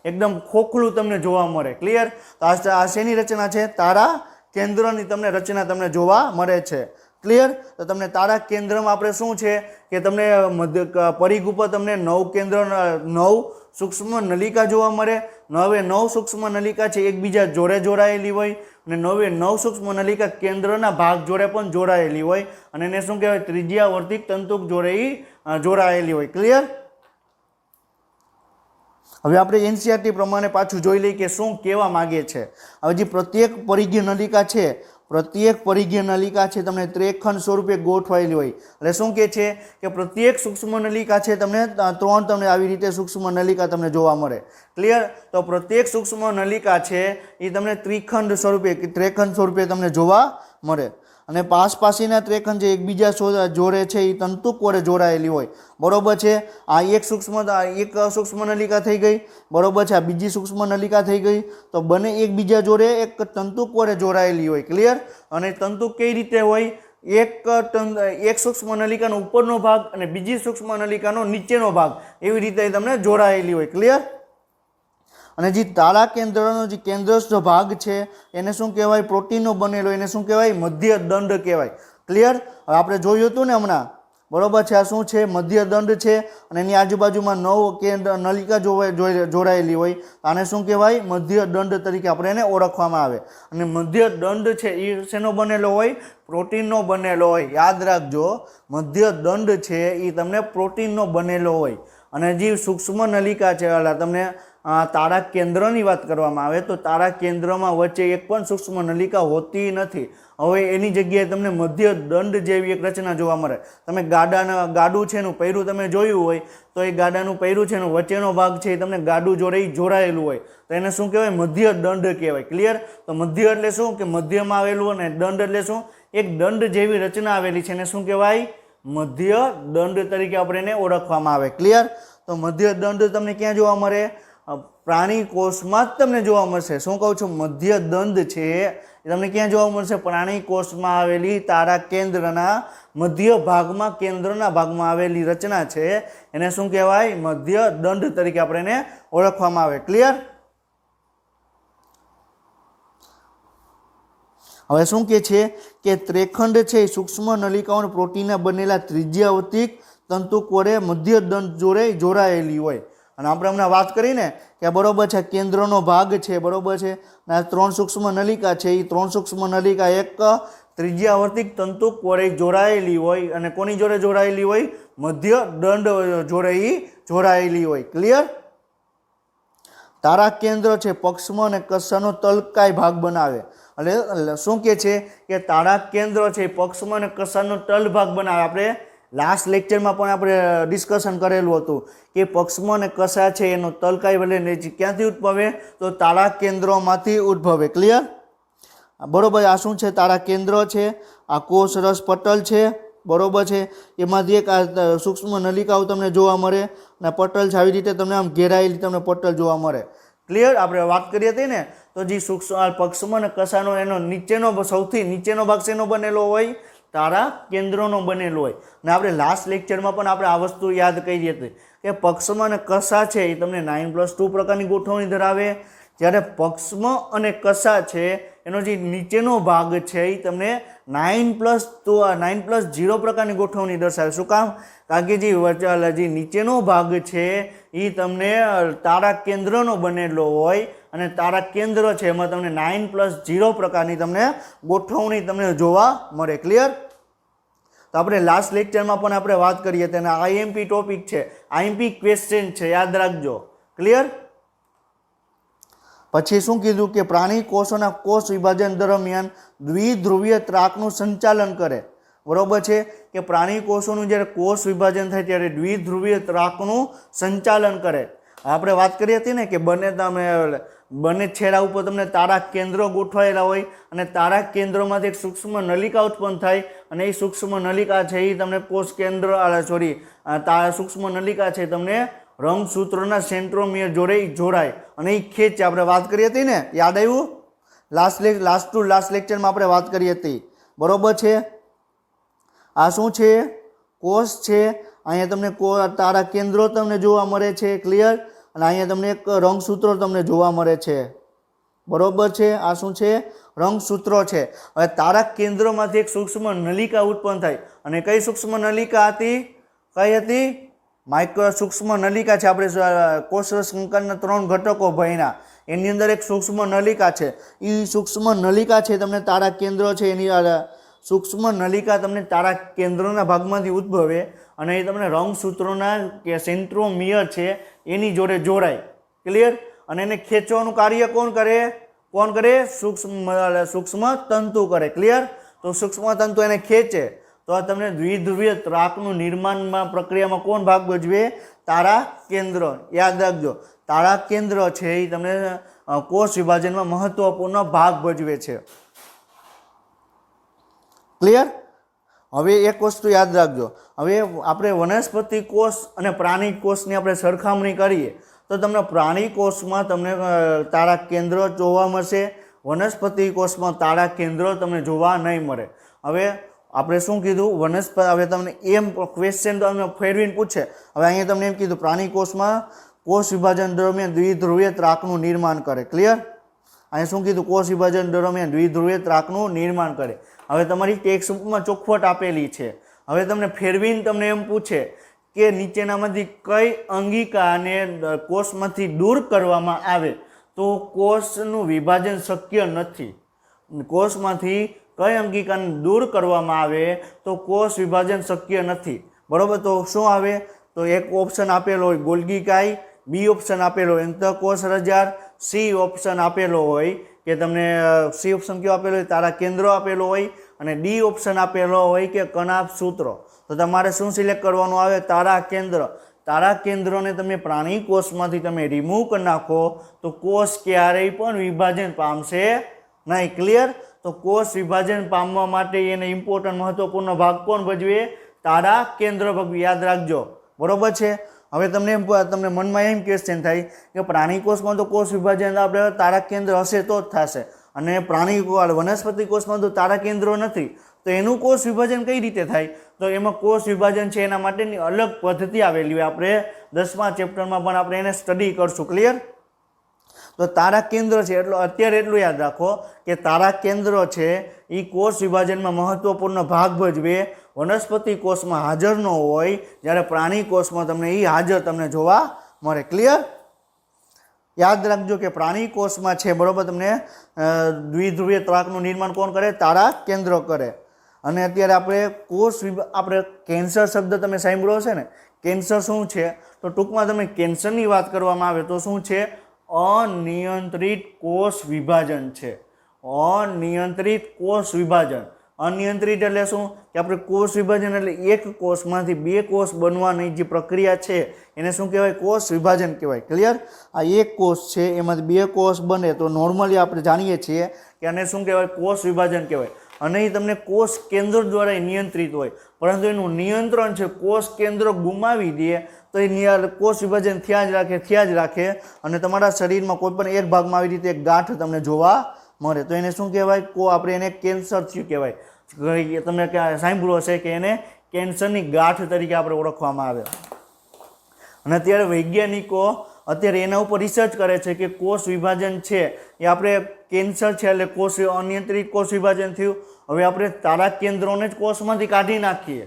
Speaker 1: એકદમ ખોખલું તમને જોવા મળે. ક્લિયર? તો આ શેની રચના છે? તારા કેન્દ્રની તમને રચના તમને જોવા મળે છે. ક્લિયર? તો તમને તારા કેન્દ્રમાં આપણે શું છે કે તમને પરિઘ ઉપર તમને 9 સૂક્ષ્મ નલિકા જોવા મળે. 9 સૂક્ષ્મ નલિકા છે એકબીજા જોડે જોડાયેલી હોય અને 9 સૂક્ષ્મ નલિકા કેન્દ્રના ભાગ જોડે પણ જોડાયેલી હોય અને એને શું કહેવાય? ત્રિજ્યાવર્તી તંતુ જોડે જોડાયેલી હોય. ક્લિયર? હવે આપણે એનસીઆરટી પ્રમાણે પાછું જોઈ લઈએ કે શું કહેવા માગે છે. હવે જે પ્રત્યેક પરિઘીય નલિકા છે તમને ત્રેખંડ સ્વરૂપે ગોઠવાયેલી હોય. એટલે શું કહે છે કે પ્રત્યેક સૂક્ષ્મ નલિકા છે તમને 3 તમને આવી રીતે સૂક્ષ્મ નલિકા તમને જોવા મળે. ક્લિયર? તો પ્રત્યેક સૂક્ષ્મ નલિકા છે એ તમને ત્રેખંડ સ્વરૂપે તમને જોવા મળે. અને પાસપાસીના ત્રેખંડ જે એકબીજા જોડે છે એ તંતુક વડે જોડાયેલી હોય. બરોબર છે. આ એક સૂક્ષ્મ નલિકા થઈ ગઈ. બરોબર છે. આ બીજી સૂક્ષ્મ નલિકા થઈ ગઈ. તો બંને એકબીજા જોડે એક તંતુક વડે જોડાયેલી હોય. ક્લિયર? અને તંતુક કઈ રીતે હોય? એક સૂક્ષ્મ નલિકાનો ઉપરનો ભાગ અને બીજી સૂક્ષ્મ નલિકાનો નીચેનો ભાગ એવી રીતે તમને જોડાયેલી હોય. ક્લિયર? અને જે તારા કેન્દ્રનો જે કેન્દ્રસ્થ ભાગ છે એને શું કહેવાય? પ્રોટીનનો બનેલો એને શું કહેવાય? મધ્ય દંડ કહેવાય. ક્લિયર? હવે આપણે જોયું હતું ને હમણાં. બરોબર છે. આ શું છે? મધ્ય દંડ છે અને એની આજુબાજુમાં 9 નલિકા જોડાયેલી હોય. આને શું કહેવાય? મધ્ય દંડ તરીકે આપણે એને ઓળખવામાં આવે. અને મધ્ય દંડ છે એ શેનો બનેલો હોય? પ્રોટીનનો બનેલો હોય. યાદ રાખજો, મધ્ય દંડ છે એ તમને પ્રોટીનનો બનેલો હોય. અને જે સૂક્ષ્મ નલિકા છે તમને તારા કેન્દ્રની વાત કરવામાં આવે તો તારા કેન્દ્રમાં વચ્ચે એક પણ સૂક્ષ્મ નલિકા હોતી નથી. હવે એની જગ્યાએ તમને મધ્ય દંડ જેવી એક રચના જોવા મળે. તમે ગાડું છે એનું પૈરું તમે જોયું હોય તો એ ગાડાનું પૈરું છે એનો વચ્ચેનો ભાગ છે એ તમને ગાડું જોડે જોડાયેલું હોય તો એને શું કહેવાય? મધ્ય દંડ કહેવાય. ક્લિયર? તો મધ્ય એટલે શું કે મધ્યમાં આવેલું અને દંડ એટલે શું? એક દંડ જેવી રચના આવેલી છે એને શું કહેવાય? મધ્ય દંડ તરીકે આપણે એને ઓળખવામાં આવે. ક્લિયર? તો મધ્ય દંડ તમને ક્યાં જોવા મળે? પ્રાણી કોષમાં જ તમને જોવા મળશે. શું કહું છું? મધ્ય દંડ છે એ તમને ક્યાં જોવા મળશે? પ્રાણી કોષમાં આવેલી તારા કેન્દ્રના મધ્ય ભાગમાં, કેન્દ્રના ભાગમાં આવેલી રચના છે એને શું કહેવાય? મધ્ય દંડ તરીકે આપણે એને ઓળખવામાં આવે. ક્લિયર? હવે શું કહે છે કે ત્રેખંડ છે એ સૂક્ષ્મ નલિકાઓ અને પ્રોટીનના બનેલા ત્રિજ્યાવર્તી તંતુક વડે મધ્ય દંડ જોડે જોડાયેલી હોય. અને આપણે હમણાં વાત કરીને કે બરોબર છે કેન્દ્રનો ભાગ છે. બરોબર છે. અને 3 સૂક્ષ્મ નલિકા છે એ 3 સૂક્ષ્મ નલિકા એક ત્રિજ્યાવર્તી તંતુક વડે જોડાયેલી હોય. અને કોની જોડે જોડાયેલી હોય? મધ્ય દંડ જોડે જોડાયેલી હોય. ક્લિયર? તારા કેન્દ્ર છે પક્ષમાં અને કશાનો તલકાય ભાગ બનાવે. એટલે શું કહે છે કે તારા કેન્દ્ર છે પક્ષમાં અને કશાનો તલ ભાગ બનાવે. આપણે લાસ્ટ લેક્ચરમાં પણ આપણે ડિસ્કશન કરેલું હતું કે પક્ષમાં અને કશા છે એનો તલકાય વડે ક્યાંથી ઉદ્ભવે, તો તારા કેન્દ્રોમાંથી ઉદ્ભવે. ક્લિયર? બરોબર. આ શું છે? તારા કેન્દ્ર છે. આ કોષ રસ પટલ છે. બરોબર છે. એમાંથી એક આ સૂક્ષ્મ નલિકાઓ તમને જોવા મળે અને પટલ છે આવી રીતે તમને આમ ઘેરાયેલી તમને પટલ જોવા મળે. ક્લિયર? આપણે વાત કરી હતી ને તો જે સૂક્ષ્મ પક્ષમાં અને કશાનો એનો નીચેનો સૌથી નીચેનો ભાગ શેનો બનેલો હોય? તારા કેન્દ્રોનો બનેલો હોય. અને આપણે લાસ્ટ લેક્ચરમાં પણ આપણે આ વસ્તુ યાદ કરી હતી કે પક્ષમાં અને કશા છે એ તમને 9+2 પ્રકારની ગોઠવણી ધરાવે, જ્યારે પક્ષમાં અને કશા છે એનો જે નીચેનો ભાગ છે એ તમને 9+0 પ્રકારની ગોઠવણી દર્શાવે. શું કામ? કારણ કે જે નીચેનો ભાગ છે એ તમને તારા કેન્દ્રનો બનેલો હોય અને તારા કેન્દ્ર છે એમાં તમને 9+0 પ્રકારની તમને ગોઠવણી તમને જોવા મળે. ક્લિયર? તો આપણે લાસ્ટ લેક્ચરમાં પણ આપણે વાત કરીએ તેને આઈએમપી ટોપિક છે, આઈએમપી ક્વેશ્ચન છે, યાદ રાખજો. ક્લિયર? પછી શું કીધું કે પ્રાણી કોષોના કોષ વિભાજન દરમિયાન દ્વિધ્રુવીય ત્રાકનું સંચાલન કરે. બરોબર છે કે પ્રાણી કોષોનું જ્યારે કોષ વિભાજન થાય ત્યારે દ્વિધ્રુવીય ત્રાકનું સંચાલન કરે. આપણે વાત કરી હતી ને કે બંને છેડા ઉપર તમને તારા કેન્દ્રો ગોઠવાયેલા હોય અને તારા કેન્દ્રોમાંથી એક સૂક્ષ્મ નલિકા ઉત્પન્ન થાય અને એ સૂક્ષ્મ નલિકા છે એ તમને કોષ કેન્દ્ર સૂક્ષ્મ નલિકા છે તમને રંગસૂત્રોના સેન્ટ્રોમિયર જોડે જોડાય અને એ ખેંચે. આપણે વાત કરી હતી ને, યાદ આવ્યું? લાસ્ટ લેક્ચરમાં આપણે વાત કરી હતી. બરોબર છે. આ શું છે? કોષ છે. અહીંયા તમને તારા કેન્દ્રો તમને જોવા મળે છે. ક્લિયર? અને અહીંયા તમને એક રંગસૂત્રો તમને જોવા મળે છે. બરોબર છે. આ શું છે? રંગસૂત્રો છે. હવે તારા કેન્દ્રમાંથી એક સૂક્ષ્મ નલિકા ઉત્પન્ન થાય અને કઈ સૂક્ષ્મ નલિકા હતી? કઈ હતી? સૂક્ષ્મ નલિકા છે. આપણે કોષરસ કંકનના 3 ઘટકો ભણ્યા એની અંદર એક સૂક્ષ્મ નલિકા છે. એ સૂક્ષ્મ નલિકા છે તમને તારા કેન્દ્ર છે એની સૂક્ષ્મ નલિકા તમને તારા કેન્દ્રના ભાગમાંથી ઉદ્ભવે અને એ તમને રંગસૂત્રોના કે સેન્ટ્રોમિયર છે એની જોડે જોડાય. ક્લિયર? અને એને ખેંચવાનું કાર્ય કોણ કરે? સૂક્ષ્મ તંતુ કરે. ક્લિયર? તો સૂક્ષ્મ તંતુ એને ખેંચે તો આ તમને દ્વિધ્રુવીય ત્રાકનું નિર્માણમાં પ્રક્રિયામાં કોણ ભાગ ભજવે? તારા કેન્દ્ર. યાદ રાખજો, તારા કેન્દ્ર છે એ તમને કોષ વિભાજનમાં મહત્વપૂર્ણ ભાગ ભજવે છે. ક્લિયર? હવે એક વસ્તુ યાદ રાખજો. હવે આપણે વનસ્પતિ કોષ અને પ્રાણી કોષની આપણે સરખામણી કરીએ તો તમને પ્રાણી કોષમાં તમને તારા કેન્દ્ર જોવા મળશે, વનસ્પતિ કોષમાં તારા કેન્દ્ર તમને જોવા નહીં મળે. હવે આપણે શું કીધું? હવે તમને એમ ક્વેશ્ચન તમને ફેરવીને પૂછે. હવે અહીંયા તમને એમ કીધું પ્રાણી કોષમાં કોષ વિભાજન દરમિયાન દ્વિધ્રુવીય ત્રાકનું નિર્માણ કરે. ક્લિયર? અહીંયા શું કીધું? કોષ વિભાજન દરમિયાન દ્વિધ્રુવીય ત્રાકનું નિર્માણ કરે. હવે તમારી ટેક્સ્ટબુકમાં ચોખવટ આપેલી છે. હવે તમને ફેરવીને તમને એમ પૂછે કે નીચેનામાંથી કઈ અંગિકાને કોષમાંથી દૂર કરવામાં આવે તો કોષનું વિભાજન શક્ય નથી. કોષમાંથી કઈ અંગિકાને દૂર કરવામાં આવે તો કોષ વિભાજન શક્ય નથી. બરોબર? તો શું આવે? તો એક ઓપ્શન આપેલો હોય ગોલ્ગી કાય, બી ઓપ્શન આપેલો હોય અંતઃકોષ રજાર, સી ઓપ્શન આપેલો હોય કે તમને સી ઓપ્શન કયો આપેલો હોય? તારા કેન્દ્રો આપેલો હોય અને ડી ઓપ્શન આપેલો હોય કે કણાભ સૂત્રો. તો તમારે શું સિલેક્ટ કરવાનું આવે? તારા કેન્દ્ર. તારા કેન્દ્રોને તમે પ્રાણી કોષમાંથી તમે રિમૂવ કરી નાખો તો કોષ ક્યારેય પણ વિભાજન પામશે નહીં. ક્લિયર? તો કોષ વિભાજન પામવા માટે એને ઇમ્પોર્ટન્ટ મહત્વપૂર્ણ ભાગ કોણ ભજવે? તારા કેન્દ્ર ભજવે. યાદ રાખજો. બરોબર છે? હવે તમને મનમાં એમ ક્વેશ્ચન થાય કે પ્રાણી કોષમાં તો કોષ વિભાજન આપણે તારા કેન્દ્ર હશે તો જ થશે અને વનસ્પતિ કોષમાં તો તારા કેન્દ્રો નથી તો એનું કોષ વિભાજન કઈ રીતે થાય? તો એમાં કોષ વિભાજન છે એના માટેની અલગ પદ્ધતિ આવેલી હોય. આપણે 10મા ચેપ્ટરમાં પણ આપણે એને સ્ટડી કરશું. ક્લિયર? તો તારા કેન્દ્ર છે અત્યારે એટલું યાદ રાખો કે તારા કેન્દ્ર છે એ કોષ વિભાજનમાં મહત્વપૂર્ણ ભાગ ભજવે. વનસ્પતિ કોષમાં હાજર ન હોય જ્યારે પ્રાણી કોષમાં તમને એ હાજર તમને જોવા મળે. ક્લિયર? યાદ રાખજો કે પ્રાણી કોષમાં છે બરોબર તમને દ્વિધ્રુવીય ત્રાકનું નિર્માણ કોણ કરે? તારા કેન્દ્ર કરે. અને અત્યારે આપણે આપણે કેન્સર શબ્દ તમે સાંભળ્યો હશે ને. કેન્સર શું છે? તો ટૂંકમાં તમે કેન્સરની વાત કરવામાં આવે તો શું છે? અનિયંત્રિત કોષ વિભાજન છે. અનિયંત્રિત કોષ વિભાજન. અનિયંત્રિત એટલે શું કે આપણે કોષ વિભાજન એટલે એક કોષમાંથી બે કોષ બનવાની જે પ્રક્રિયા છે એને શું કહેવાય? કોષ વિભાજન કહેવાય. ક્લિયર? આ એક કોષ છે એમાંથી બે કોષ બને તો નોર્મલી આપણે જાણીએ છીએ કે આને શું કહેવાય? કોષ વિભાજન કહેવાય. અને એ તમને કોષ કેન્દ્ર દ્વારા નિયંત્રિત હોય, પરંતુ એનું નિયંત્રણ છે કોષ કેન્દ્ર ગુમાવી દે તો એ કોષ વિભાજન થયા જ રાખે અને તમારા શરીરમાં કોઈ પણ એક ભાગમાં આવી રીતે એક ગાંઠ તમને જોવા મળે તો એને શું કહેવાય? આપણે એને કેન્સર થયું કહેવાય. તમે સાંભળ્યું હશે કે એને કેન્સરની ગાંઠ તરીકે આપણે ઓળખવામાં આવે. અને અત્યારે વૈજ્ઞાનિકો અત્યારે એના ઉપર રિસર્ચ કરે છે કે કોષ વિભાજન છે એ આપણે કેન્સર છે એટલે કોષ અનિયંત્રિત કોષ વિભાજન થયું. હવે આપણે તારા કેન્દ્રોને જ કોષમાંથી કાઢી નાખીએ,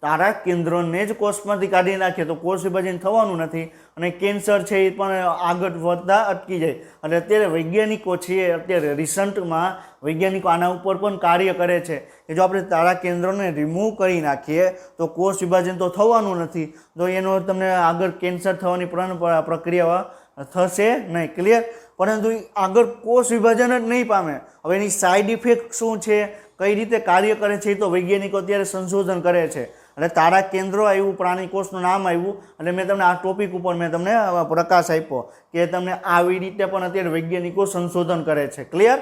Speaker 1: તારા કેન્દ્રોને જ કોષમાંથી કાઢી નાખીએ તો કોષ વિભાજન થવાનું નથી અને કેન્સર છે એ પણ આગળ વધતા અટકી જાય. અને અત્યારે વૈજ્ઞાનિકો છે અત્યારે રિસન્ટમાં વૈજ્ઞાનિકો આના ઉપર પણ કાર્ય કરે છે કે જો આપણે તારા કેન્દ્રોને રિમૂવ કરી નાખીએ તો કોષ વિભાજન તો થવાનું નથી, તો એનો તમને આગળ કેન્સર થવાની પ્રક્રિયા થશે નહીં. ક્લિયર? પરંતુ આગળ કોષ વિભાજન જ નહીં પામે. હવે એની સાઈડ ઇફેક્ટ શું છે, કઈ રીતે કાર્ય કરે છે એ તો વૈજ્ઞાનિકો અત્યારે સંશોધન કરે છે. એટલે તારા કેન્દ્રો આવ્યું, પ્રાણી કોષનું નામ આવ્યું અને મેં તમને આ ટોપિક ઉપર મેં તમને પ્રકાશ આપ્યો કે તમને આવી રીતે પણ અત્યારે વૈજ્ઞાનિકો સંશોધન કરે છે. ક્લિયર?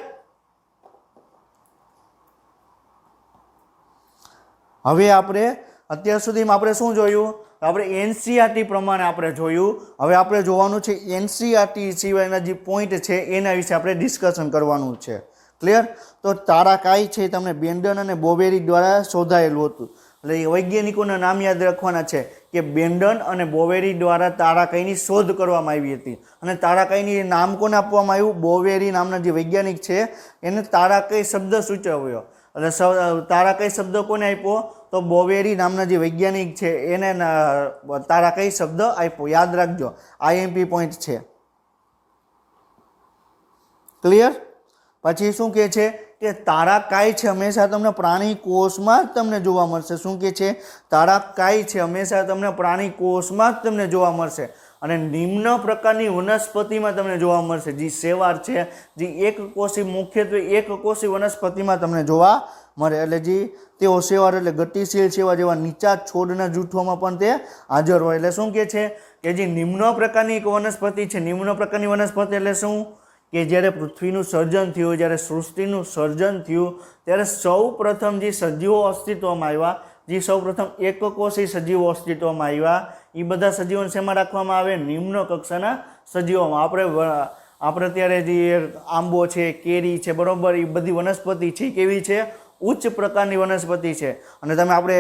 Speaker 1: હવે આપણે અત્યાર સુધીમાં આપણે શું જોયું? આપણે એનસીઆરટી પ્રમાણે આપણે જોયું. હવે આપણે જોવાનું છે એનસીઆરટી સિવાયના જે પોઈન્ટ છે એના વિશે આપણે ડિસ્કશન કરવાનું છે. ક્લિયર? તો તારાકાઈ છે તમને બેન્ડન અને બોવેરી દ્વારા શોધાયેલું હતું. એટલે વૈજ્ઞાનિકોના નામ યાદ રાખવાના છે કે બેન્ડન અને બોવેરી દ્વારા તારાકાઈની શોધ કરવામાં આવી હતી. અને તારાકાઈની નામ કોને આપવામાં આવ્યું? બોવેરી નામના જે વૈજ્ઞાનિક છે એને તારાકાઈ શબ્દ સૂચવ્યો. એટલે તારાકાઈ શબ્દ કોને આપ્યો? તો બોવેરી નામના જે વૈજ્ઞાનિક છે એને તારાકાઈ શબ્દ આપ્યો. યાદ રાખજો, આઈએમપી પોઈન્ટ છે. ક્લિયર? પછી શું કહે છે કે તારાકાઈ છે હંમેશા તમને પ્રાણી કોષમાં જ તમને જોવા મળશે. શું કહે છે? તારાકાઈ છે હંમેશા તમને પ્રાણી કોષમાં જ તમને જોવા મળશે અને નિમ્ન પ્રકારની વનસ્પતિમાં તમને જોવા મળશે. જે શેવાળ છે, જે એકકોષી, મુખ્યત્વે એકકોષી વનસ્પતિમાં તમને જોવા મળે. એટલે જે તેઓ શેવાળ એટલે ગતિશીલ શેવાળ જેવા નીચા છોડના જૂથોમાં પણ તે હાજર હોય. એટલે શું કહે છે કે જે નિમ્ન પ્રકારની એક વનસ્પતિ છે, નિમ્ન પ્રકારની વનસ્પતિ એટલે શું કે જ્યારે પૃથ્વીનું સર્જન થયું, જ્યારે સૃષ્ટિનું સર્જન થયું ત્યારે સૌ પ્રથમ જે સજીવો અસ્તિત્વમાં આવ્યા, જે સૌ પ્રથમ એકકોષી સજીવો અસ્તિત્વમાં આવ્યા, એ બધા સજીવોને શેમાં રાખવામાં આવે? નિમ્ન કક્ષાના સજીવોમાં. આપણે અત્યારે જે આંબો છે, કેરી છે, બરોબર, એ બધી વનસ્પતિ છે કેવી છે? ઉચ્ચ પ્રકારની વનસ્પતિ છે. અને તમે આપણે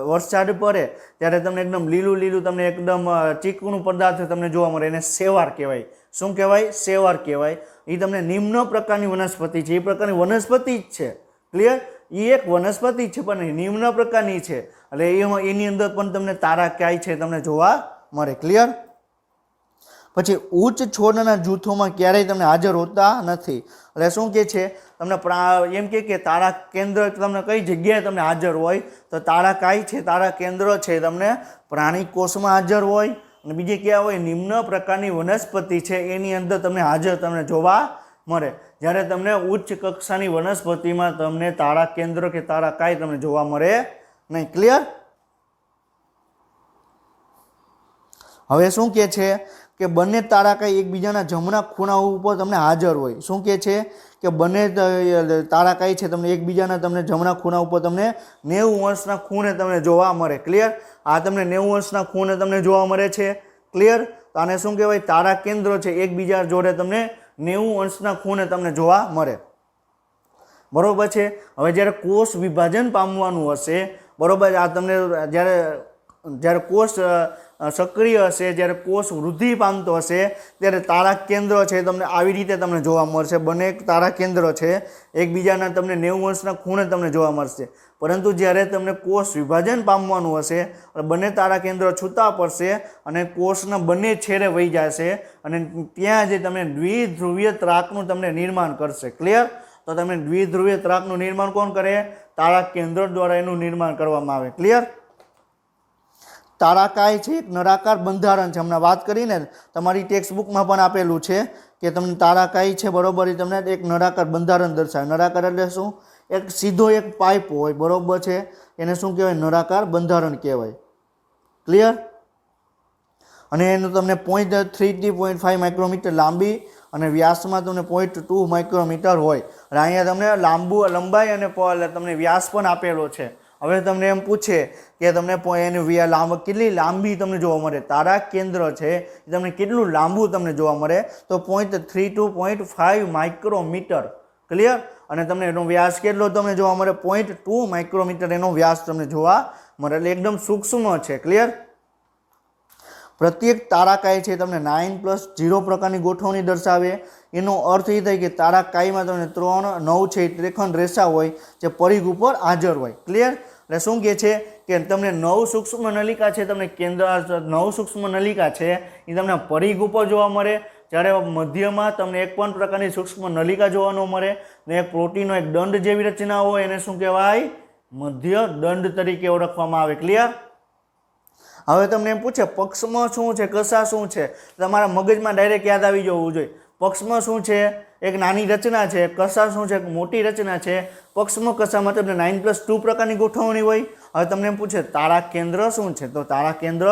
Speaker 1: વરસાદ પડે ત્યારે તમને એકદમ લીલું લીલું તમને એકદમ ચીકણું પદાર્થ તમને જોવા મળે, એને શેવાળ કહેવાય. શું કહેવાય? શેવાળ કહેવાય. એ તમને નિમ્ન પ્રકારની વનસ્પતિ છે, એ પ્રકારની વનસ્પતિ જ છે. ક્લિયર? એ એક વનસ્પતિ છે પણ નિમ્ન પ્રકારની છે. એટલે એની અંદર પણ તમને તારાકાઈ છે તમને જોવા મળે. ક્લિયર? પછી ઉચ્ચ છોડના જૂથોમાં ક્યારેય તમને હાજર હોતા નથી. એટલે શું કહે છે? તમને એમ કે તારા કેન્દ્ર તમને કઈ જગ્યાએ તમને હાજર હોય? તો તારાકાઈ છે, તારા કેન્દ્ર છે તમને પ્રાણી કોષમાં હાજર હોય અને બીજે ક્યાં હોય? નિમ્ન પ્રકારની વનસ્પતિ છે એની અંદર તમને હાજર તમને જોવા મળે. જ્યારે તમને ઉચ્ચ કક્ષાની વનસ્પતિમાં તમને તારા કેન્દ્ર કે તારાકાઈ તમને જોવા મળે નહીં. ક્લિયર? હવે શું કહે છે કે બંને તારાકાઈ એકબીજાના જમણા ખૂણા ઉપર તમને હાજર હોય. શું કહે છે કે બંને તારાકાઈ છે તમને એકબીજાના તમને જમણા ખૂણા ઉપર તમને 90 અંશના ખૂણે તમને જોવા મળે. ક્લિયર? આ તમને 90 અંશના ખૂણે તમને જોવા મળે છે. ક્લિયર? તો આને શું કહેવાય? તારા કેન્દ્રો છે એકબીજા જોડે તમને 90 અંશના ખૂણે તમને જોવા મળે. બરોબર છે? હવે જ્યારે કોષ વિભાજન પામવાનું હશે, બરોબર, આ તમને જ્યારે કોષ સક્રિય હશે, જ્યારે કોષ વૃદ્ધિ પામતો હશે ત્યારે તારા કેન્દ્ર છે તમને આવી રીતે તમને જોવા મળશે. બંને તારા કેન્દ્ર છે એકબીજાના તમને 90 અંશના ખૂણે તમને જોવા મળશે. પરંતુ જ્યારે તમને કોષ વિભાજન પામવાનું હશે, બંને તારા કેન્દ્ર છૂટા પડશે અને કોષના બંને છેડે વહી જશે અને ત્યાં જે તમને દ્વિધ્રુવીય ત્રાકનું તમને નિર્માણ કરશે. ક્લિયર? તો તમે દ્વિધ્રુવીય ત્રાકનું નિર્માણ કોણ કરે? તારા કેન્દ્ર દ્વારા એનું નિર્માણ કરવામાં આવે. ક્લિયર? તારાકાય છે એક નળાકાર બંધારણ છે. હમણાં વાત કરીને તમારી ટેક્સ્ટ બુકમાં પણ આપેલું છે કે તમને તારાકાય છે બરોબર, એ તમને એક નળાકાર બંધારણ દર્શાવે. નળાકાર એટલે શું? એક સીધો એક પાઇપ હોય બરોબર છે, એને શું કહેવાય? નળાકાર બંધારણ કહેવાય. ક્લિયર? અને એનું તમને 0.3 થી 0.5 માઇક્રોમીટર લાંબી અને વ્યાસમાં તમને 0.2 માઇક્રોમીટર હોય. અને અહીંયા તમને લંબાઈ અને તમને વ્યાસ પણ આપેલો છે. હવે તમને એમ પૂછે કે તમને એની કેટલી લાંબી તમને જોવા મળે, તારા કેન્દ્ર છે એ તમને કેટલું લાંબુ તમને જોવા મળે, તો 0.3 to 0.5 માઇક્રોમીટર. ક્લિયર? અને તમને એનો વ્યાસ કેટલો તમને જોવા મળે? 0.2 માઇક્રોમીટર એનો વ્યાસ તમને જોવા મળે. એટલે એકદમ સૂક્ષ્મ છે. ક્લિયર? પ્રત્યેક તારાકાય છે તમને 9+0 પ્રકારની ગોઠવણી દર્શાવે. એનો અર્થ એ થાય કે તારાકાયમાં તમને 3, 9 છે એ ત્રિખંડ રેસા હોય જે પરિઘ ઉપર હાજર હોય. ક્લિયર? એટલે શું કહે છે કે તમને 9 સૂક્ષ્મ નલિકા છે, તમને 9 સૂક્ષ્મ નલિકા છે એ તમને પરિઘ ઉપર જોવા મળે, જ્યારે મધ્યમાં તમને એક પણ પ્રકારની સૂક્ષ્મ નલિકા જોવા ન મળે. ને એક પ્રોટીનનો એક દંડ જેવી રચના હોય, એને શું કહેવાય? મધ્ય દંડ તરીકે ઓળખવામાં આવે. ક્લિયર? હવે તમને એમ પૂછે પક્ષમાં શું છે, કસા શું છે, તમારા મગજમાં ડાયરેક્ટ યાદ આવી જવું જોઈએ. પક્ષમાં શું છે? એક નાની રચના છે. કસા શું છે? મોટી રચના છે. પક્ષમાં કસામાં તમને 9+2 પ્રકારની ગોઠવણી હોય. હવે તમને એમ પૂછે તારા કેન્દ્ર શું છે, તો તારા કેન્દ્ર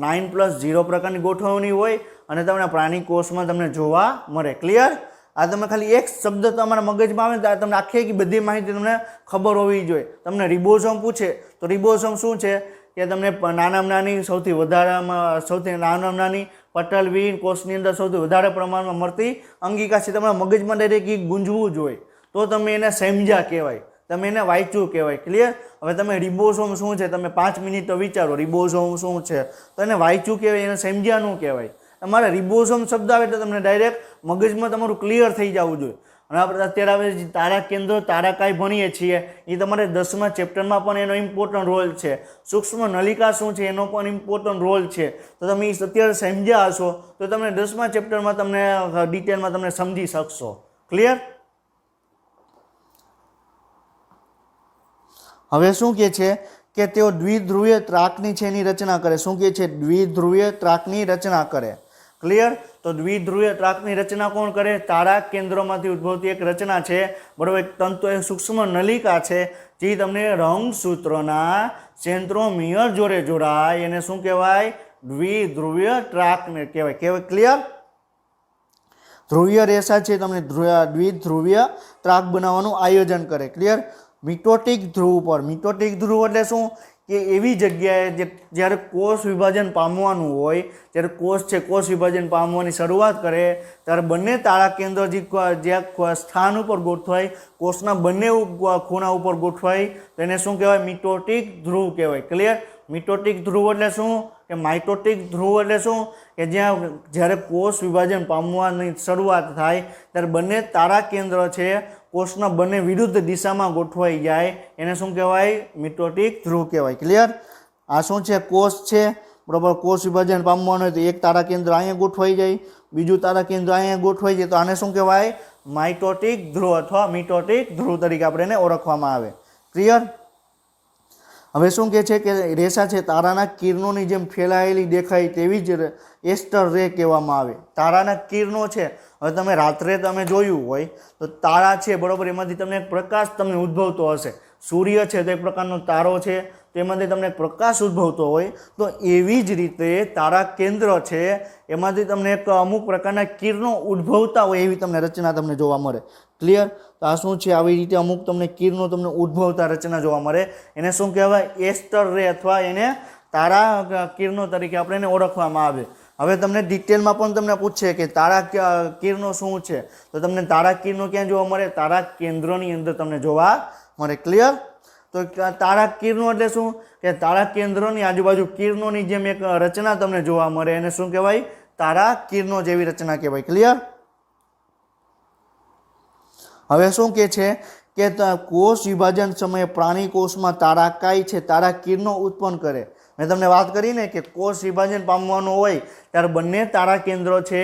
Speaker 1: 9+0 પ્રકારની ગોઠવણી હોય અને તમને પ્રાણી કોષમાં તમને જોવા મળે. ક્લિયર? આ તમે ખાલી એક શબ્દ તમારા મગજમાં આવે તો તમને આખી બધી માહિતી તમને ખબર હોવી જોઈએ. તમને રિબોઝોમ પૂછે તો રિબોઝોમ શું છે કે તમને નાનામાં નાની સૌથી નાની પટલવી કોષની અંદર સૌથી વધારે પ્રમાણમાં મળતી અંગિકા છે. તમારા મગજમાં ડાયરેક્ટ ગુંજવું જોઈએ તો તમે એને સમજ્યા કહેવાય, તમે એને વાંચ્યું કહેવાય. ક્લિયર? હવે તમે રિબોઝોમ શું છે તમે 5 મિનિટ તો વિચારો રિબોઝોમ શું છે, તો એને વાંચ્યું કહેવાય, એને સમજ્યા ન કહેવાય. તમારે રિબોઝોમ શબ્દ આવે એટલે તમને ડાયરેક્ટ મગજમાં તમારું ક્લિયર થઈ જવું જોઈએ. અને આપણે અત્યારે હવે તારા કેન્દ્ર તારાકાય ભણીએ છીએ, એ તમારે 10મા ચેપ્ટરમાં પણ એનો ઇમ્પોર્ટન્ટ રોલ છે. સૂક્ષ્મ નલિકા શું છે એનો પણ ઇમ્પોર્ટન્ટ રોલ છે. તો તમે એ અત્યારે સમજ્યા હશો તો તમને 10મા ચેપ્ટરમાં તમને ડિટેલમાં તમને સમજી શકશો. ક્લિયર? હવે શું કહે છે કે તેઓ દ્વિધ્રુવીય ત્રાકની છે એની રચના કરે. શું કહે છે? દ્વિધ્રુવીય ત્રાકની રચના કરે. ક્લિયર? તો દ્વિધ્રુવીય ત્રાકની રચના કોણ કરે? તારા કેન્દ્રોમાંથી ઉદ્ભવતી એક રચના છે બરોબર. એક તંતુ એક સૂક્ષ્મ નલિકા છે જે તમને રંગસૂત્રના સેન્ટ્રોમિયર જોડે જોડાય, એને શું કહેવાય? દ્વિધ્રુવીય ત્રાકને કહેવાય. ક્લિયર? ધ્રુવીય રેસા છે તમને દ્વિધ્રુવીય ત્રાક બનાવવાનું આયોજન કરે. ક્લિયર? મિટોટિક ધ્રુવ પર. મિટોટિક ધ્રુવ એટલે શું કે એવી જગ્યાએ જ્યારે કોષ વિભાજન પામવાનું હોય, જ્યારે કોષ છે કોષ વિભાજન પામવાની શરૂઆત કરે ત્યારે બંને તારા કેન્દ્ર જ્યાં સ્થાન ઉપર ગોઠવાય, કોષના બંને ખૂણા ઉપર ગોઠવાય, તો એને શું કહેવાય? મિટોટિક ધ્રુવ કહેવાય. ક્લિયર? મિટોટિક ધ્રુવ એટલે શું કે માઇટોટિક ધ્રુવ એટલે શું કે જ્યારે કોષ વિભાજન પામવાની શરૂઆત થાય ત્યારે બંને તારા કેન્દ્ર છે કોષના બંને વિરુદ્ધ દિશામાં ગોઠવાઈ જાય, એને શું કહેવાય? મિટોટિક ધ્રુવ કહેવાય. ક્લિયર? આ શું છે? કોષ છે બરોબર. કોષ વિભાજન પામવાનું હોય તો એક તારા કેન્દ્ર અહીંયા ગોઠવાઈ જાય, બીજું તારા કેન્દ્ર અહીંયા ગોઠવાઈ જાય, તો આને શું કહેવાય? માઇટોટિક ધ્રુવ અથવા મિટોટિક ધ્રુવ તરીકે આપણે એને ઓળખવામાં આવે. ક્લિયર? હવે શું કહે છે કે રેસા છે તારાના કિરણોની જેમ ફેલાયેલી દેખાય તેવી જ એસ્ટર રે કહેવામાં આવે. તારાના કિરણો છે, હવે તમે રાત્રે તમે જોયું હોય તો તારા છે બરોબર, એમાંથી તમને એક પ્રકાશ તમને ઉદ્ભવતો હશે. સૂર્ય છે તો એક પ્રકારનો તારો છે, તેમાંથી તમને પ્રકાશ ઉદ્ભવતો હોય, તો એવી જ રીતે તારા કેન્દ્ર છે એમાંથી તમને એક અમુક પ્રકારના કિરણો ઉદ્ભવતા હોય એવી તમને રચના તમને જોવા મળે. ક્લિયર? તો આ શું છે? આવી રીતે અમુક તમને કિરણો તમને ઉદ્ભવતા રચના જોવા મળે, એને શું કહેવાય? એસ્ટર રે અથવા એને તારા કિરણો તરીકે આપણે એને ઓળખવામાં આવે. હવે તમને ડિટેલમાં પણ તમને પૂછે કે તારા કિરણો શું છે, તો તમને તારા કિરણો ક્યાં જોવા મળે? તારા કેન્દ્રની અંદર તમને જોવા મળે. ક્લિયર? તો તારા કિરણો એટલે શું કે તારા કેન્દ્રની આજુબાજુ કિરણોની જેમ એક રચના તમને જોવા મળે, એને શું કહેવાય? તારા કિરણો જેવી રચના કહેવાય. ક્લિયર? હવે શું કહે છે કે કોષ વિભાજન સમયે પ્રાણી કોષમાં તારાકાય છે તારા કિરણો ઉત્પન્ન કરે. મેં તમને વાત કરી ને કે કોષ વિભાજન પામવાનું હોય ત્યારે બંને તારા કેન્દ્રો છે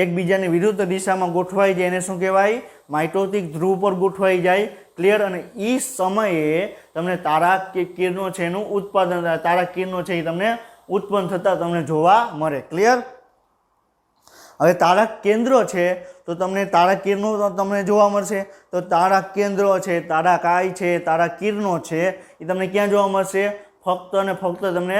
Speaker 1: એકબીજાની વિરુદ્ધ દિશામાં ગોઠવાઈ જાય, એને શું કહેવાય? માઇટોટિક ધ્રુવ પર ગોઠવાઈ જાય. ક્લિયર? અને એ સમયે તમને તારા કિરણો છે એનું ઉત્પાદન, તારા કિરણો છે એ તમને ઉત્પન્ન થતા તમને જોવા મળે. ક્લિયર? હવે તારક કેન્દ્રો છે તો તમને તારા કિરણો તમને જોવા મળશે. તો તારા કેન્દ્રો છે, તારા કાય છે, તારા કિરણો છે એ તમને ક્યાં જોવા મળશે? ફક્ત અને ફક્ત તમને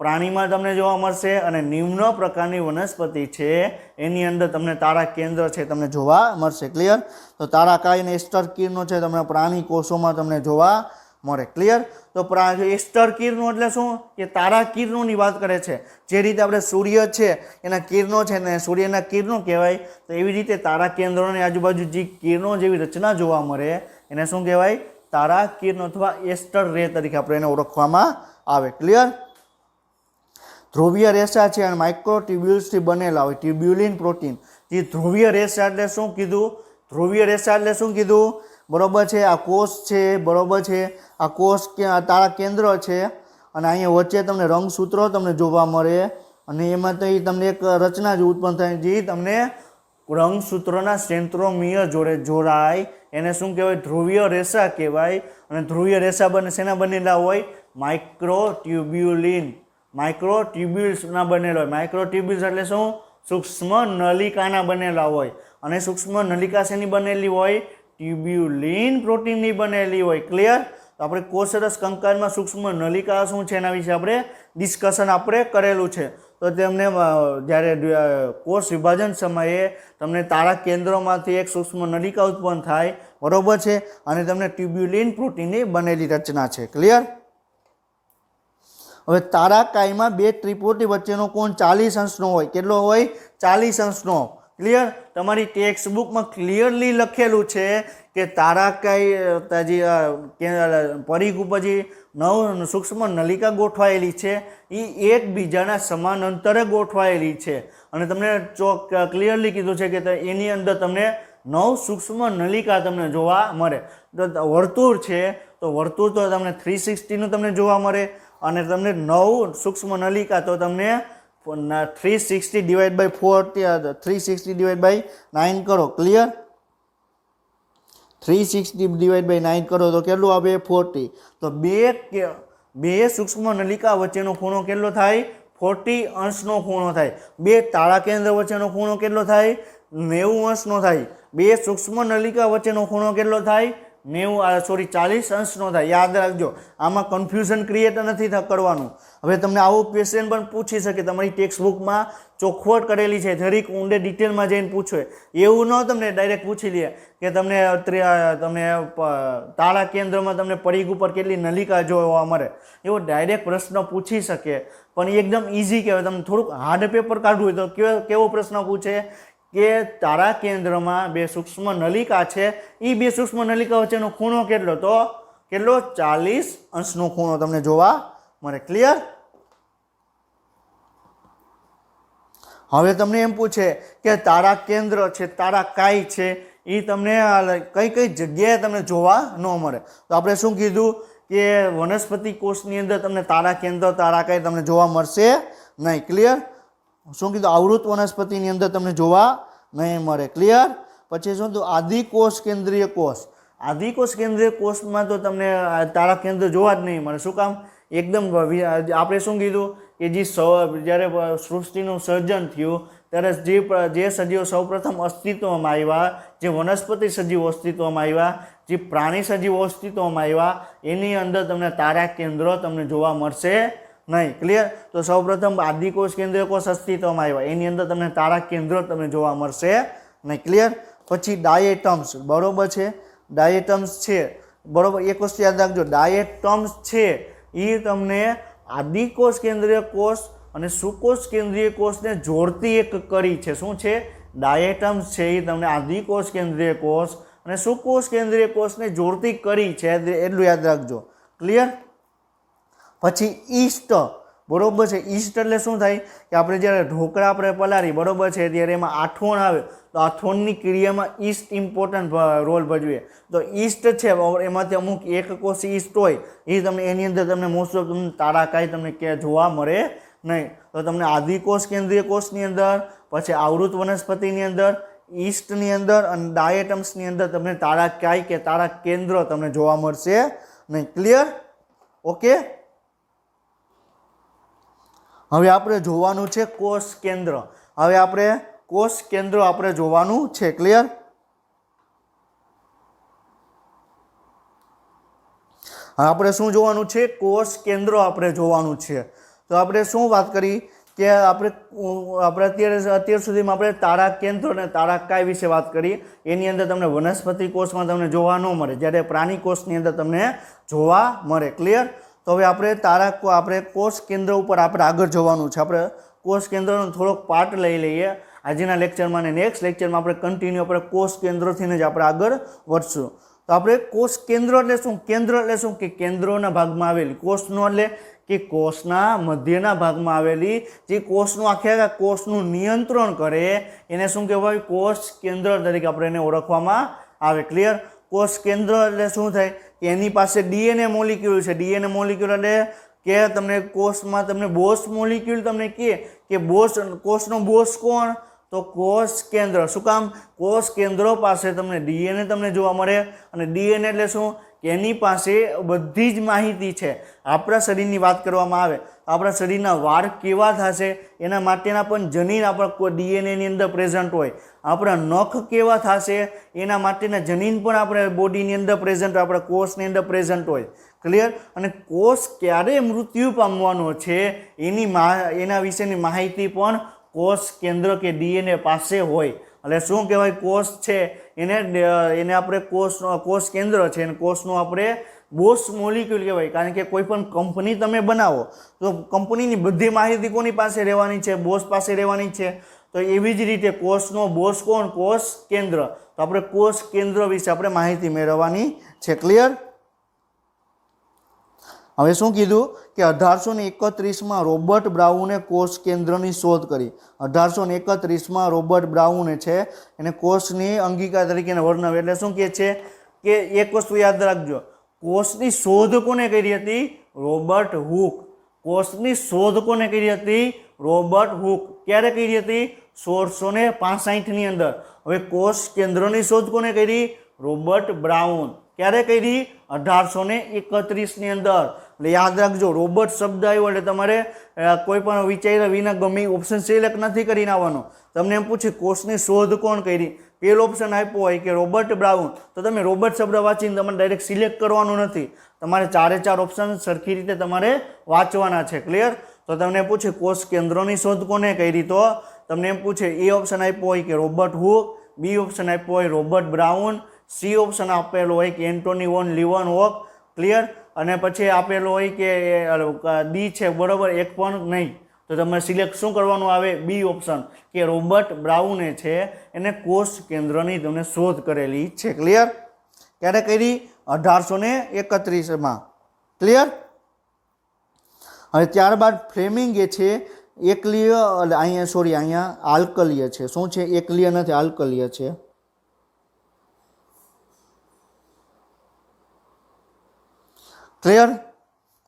Speaker 1: પ્રાણીમાં તમને જોવા મળશે અને નિમ્ન પ્રકારની વનસ્પતિ છે એની અંદર તમને તારા કેન્દ્ર છે તમને જોવા મળશે. ક્લિયર? તો તારા કાય અને એસ્ટર કિરણો છે તમને પ્રાણી કોષોમાં તમને જોવા મળે. ક્લિયર? તો એસ્ટર કિરણો એટલે શું? કે તારા કિરણોની વાત કરે છે. જે રીતે આપણે સૂર્ય છે એના કિરણો છે ને સૂર્યના કિરણો કહેવાય, તો એવી રીતે તારા કેન્દ્રોની આજુબાજુ જે કિરણો જેવી રચના જોવા મળે એને શું કહેવાય? તારા કિરણો અથવા એસ્ટર રે તરીકે આપણે એને ઓળખવામાં આવે. ક્લિયર? ધ્રુવીય રેસા છે અને માઇક્રોટ્યુબ્યુલ્સથી બનેલા હોય ટ્યુબ્યુલિન પ્રોટીન. જે ધ્રુવીય રેસા એટલે શું કીધું? ધ્રુવીય રેસા એટલે શું કીધું? બરોબર છે, આ કોષ છે, બરોબર છે, આ કોષ તારા કેન્દ્ર છે અને અહીંયા વચ્ચે તમને રંગસૂત્રો તમને જોવા મળે અને એમાં તો તમને એક રચના જ ઉત્પન્ન થાય જે તમને રંગસૂત્રોના સેન્ટ્રોમિયર જોડે જોડાય એને શું કહેવાય? ધ્રુવીય રેસા કહેવાય. અને ધ્રુવીય રેસા શેના બનેલા હોય? માઇક્રોટ્યુબ્યુલ્સના બનેલા હોય. માઇક્રોટ્યુબ્યુલ્સ એટલે શું? સૂક્ષ્મ નલિકાના બનેલા હોય. અને સૂક્ષ્મ નલિકા શેની બનેલી હોય? ટ્યુબ્યુલિન પ્રોટીનની બનેલી હોય. ક્લિયર? તો આપણે કોષરસ કંકાલમાં સૂક્ષ્મ નલિકા શું છે એના વિશે આપણે ડિસ્કશન આપણે કરેલું છે. તો તેમને જ્યારે કોષ વિભાજન સમયે તમને તારા કેન્દ્રોમાંથી એક સૂક્ષ્મ નલિકા ઉત્પન્ન થાય, બરોબર છે, અને તમને ટ્યુબ્યુલિન પ્રોટીનની બનેલી રચના છે. ક્લિયર? હવે તારા કાયમાં બે ત્રિપુટી વચ્ચેનો કોણ 40 અંશનો હોય. કેટલો હોય? 40 અંશનો. ક્લિયર? તમારી ટેક્સ્ટ બુકમાં ક્લિયરલી લખેલું છે કે તારા કાય પરિઘ ઉપર જે 9 સૂક્ષ્મ નલિકા ગોઠવાયેલી છે એ એકબીજાના સમાંતરે ગોઠવાયેલી છે અને તમને ક્લિયરલી કીધું છે કે એની અંદર તમને 9 સૂક્ષ્મ નલિકા તમને જોવા મળે. તો વર્તુળ છે તો વર્તુળ તો તમને 360 તમને જોવા મળે અને તમને 9 સૂક્ષ્મ નલિકા તો તમને 360 ડિવાઇડ બાય 40 360 ડિવાઇડ બાય 9 કરો. ક્લિયર? 360 ડિવાઇડ બાય 9 કરો તો કેટલું આવે? 40. તો બે સૂક્ષ્મ નલિકા વચ્ચેનો ખૂણો કેટલો થાય? 40 અંશનો ખૂણો થાય. બે તારા કેન્દ્ર વચ્ચેનો ખૂણો કેટલો થાય? 90 અંશનો થાય. બે સૂક્ષ્મ નલિકા વચ્ચેનો ખૂણો કેટલો થાય? 40 અંશનો થાય. યાદ રાખજો, આમાં કન્ફ્યુઝન ક્રિએટ નથી કરવાનું. હવે તમને આવું ક્વેશ્ચન પણ પૂછી શકે, તમારી ટેક્સ્ટ બુકમાં ચોખવટ કરેલી છે, જરીક ઊંડે ડિટેલમાં જઈને પૂછો. એવું ન તમને ડાયરેક્ટ પૂછી લે કે તમને તારા કેન્દ્રમાં તમને પરિઘ ઉપર કેટલી નલિકા જોવા મળે, એવો ડાયરેક્ટ પ્રશ્ન પૂછી શકે. પણ એકદમ ઇઝી કહેવાય. તમને થોડુંક હાર્ડ પેપર કાઢવું હોય તો કેવો પ્રશ્ન પૂછે કે તારા કેન્દ્રમાં બે સૂક્ષ્મ નલિકા છે, એ બે સૂક્ષ્મ નલિકા વચ્ચેનો ખૂણો કેટલો? તો કેટલો? 40 અંશનો ખૂણો તમને જોવા મળે. ક્લિયર? હવે તમને એમ પૂછે કે તારા કેન્દ્ર છે, તારા કાય છે, એ તમને કઈ કઈ જગ્યાએ તમને જોવા ન મળે. તો આપણે શું કીધું કે વનસ્પતિ કોષની અંદર તમને તારા કેન્દ્ર, તારા કાય તમને જોવા મળશે નહીં. ક્લિયર? શું કીધું? આવૃત વનસ્પતિની અંદર તમને જોવા નહીં મળે. ક્લિયર? પછી શું કીધું? આદિકોષ કેન્દ્રીય કોષ. આદિકોષ કેન્દ્રીય કોષમાં તો તમને તારા કેન્દ્ર જોવા જ નહીં મળે. શું કામ? એકદમ આપણે શું કીધું કે જ્યારે સૃષ્ટિનું સર્જન થયું ત્યારે જે સજીવો સૌપ્રથમ અસ્તિત્વમાં આવ્યા, જે વનસ્પતિ સજીવો અસ્તિત્વમાં આવ્યા, જે પ્રાણી સજીવો અસ્તિત્વમાં આવ્યા, એની અંદર તમને તારા કેન્દ્રો તમને જોવા મળશે નહીં. ક્લિયર? તો સૌપ્રથમ આદિકોષ કેન્દ્રીય કોષ અસ્તિત્વમાં આવ્યા, એની અંદર તમને તારા કેન્દ્રો તમને જોવા મળશે નહીં. ક્લિયર? પછી ડાયેટમ્સ. બરોબર છે, ડાયેટમ્સ છે. બરોબર, એક વસ્તુ યાદ રાખજો, ડાયેટમ્સ છે એ તમને આદિકોષ કેન્દ્રીય કોષ અને સુકોષ કેન્દ્રીય કોષને જોડતી એક કડી છે. શું છે? ડાયેટમ્સ છે એ તમને આદિકોષ કેન્દ્રીય કોષ અને સુકોષ કેન્દ્રીય કોષને જોડતી કડી છે, એટલું યાદ રાખજો. ક્લિયર? પછી ઈસ્ટ. બરોબર છે, ઈસ્ટ એટલે શું થાય કે આપણે જ્યારે ઢોકળા આપણે પલાળી, બરોબર છે, ત્યારે એમાં આથોણ આવે તો આથોણની ક્રિયામાં ઈસ્ટ ઇમ્પોર્ટન્ટ રોલ ભજવે. તો ઈસ્ટ છે એમાંથી અમુક એક કોષ ઈસ્ટ હોય એ તમને એની અંદર તમને મોસ્ટ ઓફ તમને તારા કાંઈ તમને ક્યાં જોવા મળે નહીં. તો તમને આદિકોષ કેન્દ્રીય કોષની અંદર, પછી આવૃત વનસ્પતિની અંદર, ઈસ્ટની અંદર અને ડાયેટમ્સની અંદર તમને તારા કાંઈ કે તારા કેન્દ્ર તમને જોવા મળશે નહીં. ક્લિયર? ઓકે. હવે આપણે જોવાનું છે કોષ કેન્દ્ર. હવે આપણે કોષ કેન્દ્ર આપણે જોવાનું છે. ક્લિયર? આપણે શું જોવાનું છે? કોષ કેન્દ્ર આપણે જોવાનું છે. તો આપણે શું વાત કરી કે આપણે અત્યાર સુધીમાં આપણે તારા કેન્દ્ર અને તારાકાય વિશે વાત કરી. એની અંદર તમને વનસ્પતિ કોષમાં તમને જોવા ન મળે, જ્યારે પ્રાણી કોષની અંદર તમને જોવા મળે. ક્લિયર? તો હવે આપણે કોષ કેન્દ્ર ઉપર આપણે આગળ જવાનું છે. આપણે કોષ કેન્દ્રનો થોડોક પાર્ટ લઈ લઈએ આજના લેક્ચરમાં, અને નેક્સ્ટ લેક્ચરમાં આપણે કન્ટિન્યુ આપણે કોષ કેન્દ્રથી જ આપણે આગળ વધશું. તો આપણે કોષ કેન્દ્ર એટલે શું? કેન્દ્ર એટલે શું? કે કેન્દ્રોના ભાગમાં આવેલી, કોષનો એટલે કે કોષના મધ્યના ભાગમાં આવેલી જે કોષનું આખે કોષનું નિયંત્રણ કરે એને શું કહેવાય? કોષ કેન્દ્ર તરીકે આપણે એને ઓળખવામાં આવે. ક્લિયર? કોષ કેન્દ્ર એટલે શું થાય કે એની પાસે ડીએનએ મોલિક્યુલ છે. ડીએનએ મોલિક્યુલ એટલે કે તમને કોષમાં તમને બોસ મોલિક્યુલ તમને કે બોસ, કોષનો બોસ કોણ? તો કોષ કેન્દ્ર. શું કામ? કોષ કેન્દ્રો પાસે તમને ડીએનએ તમને જોવા મળે. અને ડીએનએ એટલે શું? કે એની પાસે બધી જ માહિતી છે. આપણા શરીરની વાત કરવામાં આવે આપણા શરીરના વાળ કેવા થશે એના માટેના પણ જનીન આપણા ડીએનએની અંદર પ્રેઝન્ટ હોય. આપણા નખ કેવા થશે એના માટેના જનીન પણ આપણે બોડીની અંદર પ્રેઝન્ટ હોય, આપણા કોષની અંદર પ્રેઝન્ટ હોય. ક્લિયર? અને કોષ ક્યારે મૃત્યુ પામવાનો છે એના વિશેની માહિતી પણ કોષ કેન્દ્ર કે ડીએનએ પાસે હોય. એટલે શું કહેવાય? કોષ છે એને આપણે કોષ કેન્દ્ર છે એને કોષનું આપણે બોસ મોલિક્યુલ કહેવાય. કારણ કે કોઈ પણ કંપની તમે બનાવો તો કંપનીની બધી માહિતી કોની પાસે રહેવાની છે? બોસ પાસે રહેવાની છે. તો એવી જ રીતે કોષનો બોસ કોણ? કોષ કેન્દ્ર. તો આપણે કોષ કેન્દ્ર વિશે આપણે માહિતી મેળવવાની છે. ક્લિયર? હવે શું કીધું કે 1831માં રોબર્ટ બ્રાઉને કોષ કેન્દ્રની શોધ કરી. 1831માં રોબર્ટ બ્રાઉને છે એને કોષની અંગિકા તરીકે વર્ણવ્યું. એટલે શું કહે છે કે એક વસ્તુ યાદ રાખજો, કોષની શોધ કોને કરી હતી? Robert Hooke. કોષની શોધ કોને કરી હતી? Robert Hooke. ક્યારે કરી હતી? 1665ની અંદર. હવે કોષ કેન્દ્રની શોધ કોને કરી? Robert Brown. ક્યારે કરી? 1831ની અંદર. એટલે યાદ રાખજો, રોબર્ટ શબ્દ આવ્યો એટલે તમારે કોઈ પણ વિચાર્યા વિના ગમે ઓપ્શન સિલેક્ટ નથી કરીને આવવાનો. તમને એમ પૂછે કોષની શોધ કોણ કરી? પહેલો ઓપ્શન આપ્યો હોય કે રોબર્ટ બ્રાઉન, તો તમે રોબર્ટ શબ્દ વાંચીને તમારે ડાયરેક્ટ સિલેક્ટ કરવાનું નથી. તમારે 4 ઓપ્શન સરખી રીતે તમારે વાંચવાના છે. ક્લિયર? તો તમને પૂછે કોષ કેન્દ્રની શોધ કોને કરી? તો તમને એમ પૂછે એ ઓપ્શન આપ્યો હોય કે રોબર્ટ હુક, બી ઓપ્શન આપ્યો હોય રોબર્ટ બ્રાઉન, સી ઓપ્શન આપેલો હોય કે એન્ટોની વોન લિવનહોક. ક્લિયર? અને પછી આપેલો હોય કે ડી છે, બરોબર, એક પણ નહીં. તો તમારે સિલેક્ટ શું કરવાનું આવે? બી ઓપ્શન, કે રોબર્ટ બ્રાઉને છે એને કોષ કેન્દ્રની તમને શોધ કરેલી છે. ક્લિયર? ક્યારે કરી? 1831માં. ક્લિયર? હવે ત્યારબાદ ફ્લેમિંગે છે એકલીય, અહીંયા આલ્કલીય છે. શું છે? એકલીય નથી, આલ્કલીય છે. ક્લિયર?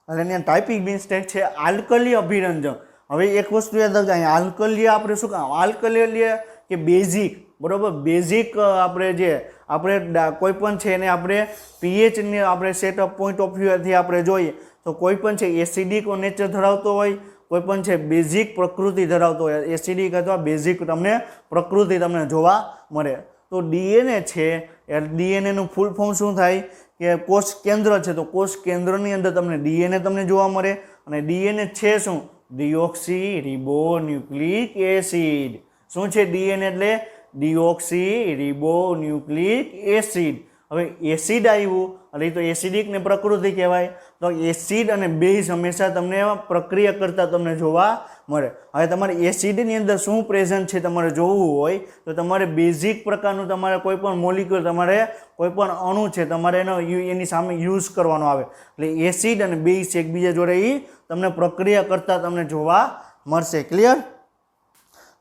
Speaker 1: અને અહીંયા ટાઈપિંગ મિસ્ટેક છે. આલ્કલીય અભિરંજન. હવે એક વસ્તુ યાદ રાખજો, અહીંયા આલ્કલીય આપણે શું કામ? આલ્કલીય કે બેઝિક, બરોબર, બેઝિક આપણે કોઈ પણ છે એને આપણે પીએચની આપણે સેટઅપ પોઈન્ટ ઓફ વ્યૂથી આપણે જોઈએ તો કોઈ પણ છે એસિડિક નેચર ધરાવતો હોય, કોઈ પણ છે બેઝિક પ્રકૃતિ ધરાવતો હોય. એસિડિક અથવા બેઝિક તમને પ્રકૃતિ તમને જોવા મળે. તો ડીએનએ છે એ ડીએનએનું ફૂલ ફોર્મ શું થાય કે કોષ કેન્દ્ર છે. તો કોષ કેન્દ્રની અંદર તમને ડીએનએ તમને જોવા મળે. અને ડીએનએ છે શું? Deoxy ribonucleic acid. શું છે ડીએનએ? એટલે ડિઓક્સી રિબોન્યુક્લિક એસિડ. હવે એસિડ આવ્યું એટલે તો એસિડિક ને પ્રકૃતિ કહેવાય. તો એસિડ અને બેઝ હંમેશા તમને પ્રક્રિયા કરતા તમને જોવા મળે. હવે તમારે એસિડની અંદર શું પ્રેઝન્ટ છે તમારે જોવું હોય તો તમારે બેઝિક પ્રકારનું તમારે કોઈ પણ મોલિક્યુલ, તમારે કોઈ પણ અણુ છે તમારે એની સામે યુઝ કરવાનો આવે. એટલે એસિડ અને બેઝ એકબીજા જોડે એ તમને પ્રક્રિયા કરતા તમને જોવા મળશે. ક્લિયર?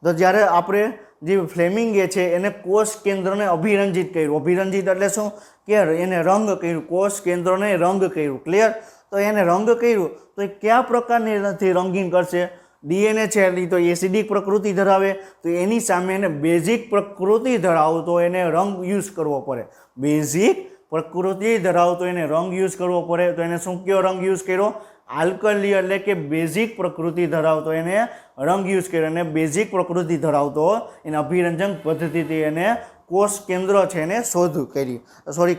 Speaker 1: તો જ્યારે આપણે જે ફ્લેમિંગે છે એને કોષ કેન્દ્રને અભિરંજિત કર્યું. અભિરંજિત એટલે શું? કે એને રંગ કર્યું, કોષ કેન્દ્રને રંગ કર્યું. ક્લિયર? તો એને રંગ કર્યું તો એ કયા પ્રકારની રંગીન કરશે? ડીએનએ છે એટલે તો એસિડિક પ્રકૃતિ ધરાવે, તો એની સામે એને બેઝિક પ્રકૃતિ ધરાવતો એને રંગ યુઝ કરવો પડે. બેઝિક પ્રકૃતિ ધરાવતો એને રંગ યુઝ કરવો પડે. તો એને શું કયો રંગ યુઝ કર્યો? આલ્કલી એટલે કે બેઝિક પ્રકૃતિ ધરાવતો એને રંગ યુઝ કર્યો અને બેઝિક પ્રકૃતિ ધરાવતો એને અભિરંજન પદ્ધતિથી એને કોષ કેન્દ્ર છે એને શોધ કરી,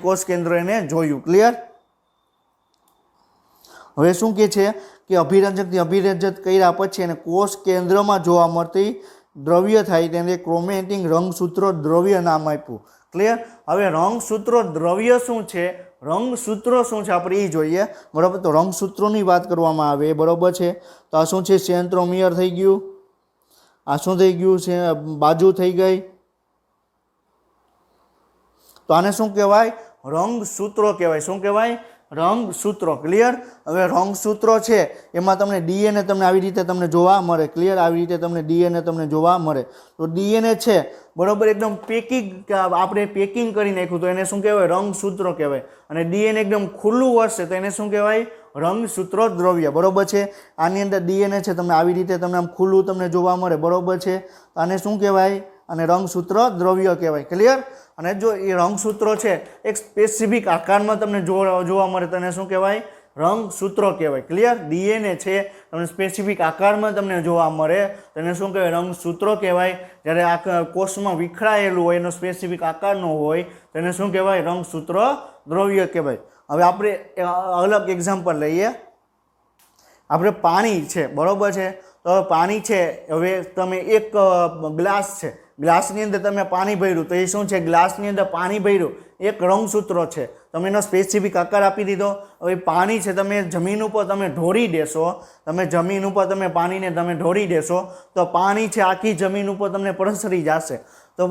Speaker 1: કોષ કેન્દ્ર એને જોયું. ક્લિયર? હવે શું કહે છે કે અભિરંજકથી અભિરંજક કર્યા પછી એને કોષ કેન્દ્રમાં જોવા મળતી દ્રવ્ય થાય તેને ક્રોમેટિન રંગસૂત્ર દ્રવ્ય નામ આપ્યું. ક્લિયર? હવે રંગસૂત્રો દ્રવ્ય શું છે, રંગસૂત્રો શું છે આપણે એ જોઈએ. બરાબર, તો રંગસૂત્રોની વાત કરવામાં આવે. બરાબર છે, તો આ શું છે, સેન્ટ્રોમિયર થઈ ગયું, આ શું થઈ ગયું છે, બાજુ થઈ ગઈ. તો આને શું કહેવાય? રંગસૂત્રો કહેવાય. શું કહેવાય? રંગસૂત્રો. ક્લિયર? હવે રંગસૂત્રો છે એમાં તમને ડીએનએ તમને આવી રીતે તમને જોવા મળે. ક્લિયર? આવી રીતે તમને ડીએનએ તમને જોવા મળે. તો ડીએનએ છે બરોબર એકદમ પેકિંગ, આપણે પેકિંગ કરી નાખ્યું તો એને શું કહેવાય? રંગસૂત્રો કહેવાય. અને ડીએનએ એકદમ ખુલ્લું હશે તો એને શું કહેવાય? રંગસૂત્રો દ્રવ્ય. બરોબર છે, આની અંદર ડીએનએ છે તમને આવી રીતે તમને આમ ખુલ્લું તમને જોવા મળે. બરોબર છે, આને શું કહેવાય? અને રંગસૂત્ર દ્રવ્ય કહેવાય. ક્લિયર? અને જો એ રંગસૂત્રો છે એક સ્પેસિફિક આકારમાં તમને જોવા મળે તો એને શું કહેવાય? રંગસૂત્રો કહેવાય. ક્લિયર? ડીએનએ છે તમને સ્પેસિફિક આકારમાં તમને જોવા મળે તો એને શું કહેવાય? રંગસૂત્રો કહેવાય. જ્યારે આ કોષમાં વિખરાયેલું હોય, એનો સ્પેસિફિક આકારનો હોય તો એને શું કહેવાય? રંગસૂત્ર દ્રવ્ય કહેવાય. હવે આપણે અલગ એક્ઝામ્પલ લઈએ. આપણે પાણી છે, બરોબર છે, તો પાણી છે, હવે તમે એક ગ્લાસ છે, ગ્લાસની અંદર તમે પાણી ભર્યું તો એ શું છે? ગ્લાસની અંદર પાણી ભર્યું એક રંગસૂત્રો છે. તમે એનો સ્પેસિફિક આકાર આપી દીધો. હવે પાણી છે તમે જમીન ઉપર તમે ઢોળી દેશો, તમે જમીન ઉપર તમે પાણીને તમે ઢોળી દેશો તો પાણી છે આખી જમીન ઉપર તમને પ્રસરી જશે. તો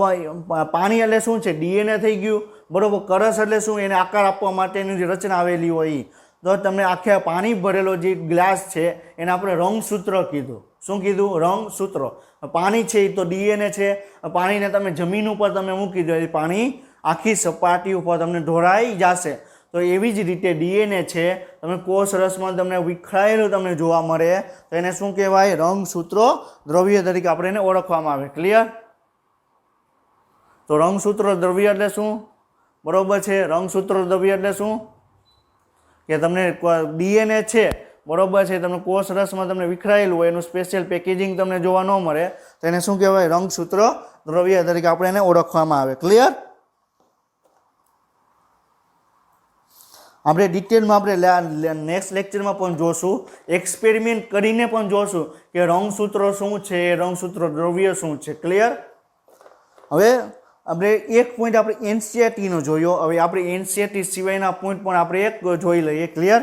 Speaker 1: પાણી એટલે શું છે? ડીએનએ થઈ ગયું. બરોબર, કરસ એટલે શું? એને આકાર આપવા માટેની જે રચના આવેલી હોય. તો તમને આખે પાણી ભરેલો જે ગ્લાસ છે એને આપણે રંગસૂત્ર કીધું. શું કીધું? રંગસૂત્ર. પાણી છે એ તો ડીએનએ છે. પાણીને તમે જમીન ઉપર તમે મૂકી દો, પાણી આખી સપાટી ઉપર તમને ઢોળાઈ જશે. તો એવી જ રીતે ડીએનએ છે તમે કોષ રસમાં તમને વિખરાયેલું તમને જોવા મળે તો એને શું કહેવાય? રંગસૂત્રો દ્રવ્ય તરીકે આપણે એને ઓળખવામાં આવે. ક્લિયર? તો રંગસૂત્રો દ્રવ્ય એટલે શું? બરોબર છે, રંગસૂત્રો દ્રવ્ય એટલે શું? કે તમને ડીએનએ છે, બરોબર છે, તમને કોષ રસમાં તમને વિખરાયેલું હોય, એનું સ્પેશિયલ પેકેજિંગ તમને જોવા ન મળે તો એને શું કહેવાય? રંગસૂત્ર દ્રવ્ય તરીકે આપણે એને ઓળખવામાં આવે. ક્લિયર? આપણે ડિટેલમાં આપણે નેક્સ્ટ લેક્ચરમાં પણ જોશું, એક્સપેરિમેન્ટ કરીને પણ જોશું કે રંગસૂત્રો શું છે, રંગસૂત્ર દ્રવ્ય શું છે. ક્લિયર? હવે આપણે એક પોઈન્ટ આપણે એનસીઈઆરટીનો જોયો. હવે આપણે એનસીઈઆરટી સિવાયના પોઈન્ટ પણ આપણે એક જોઈ લઈએ. ક્લિયર?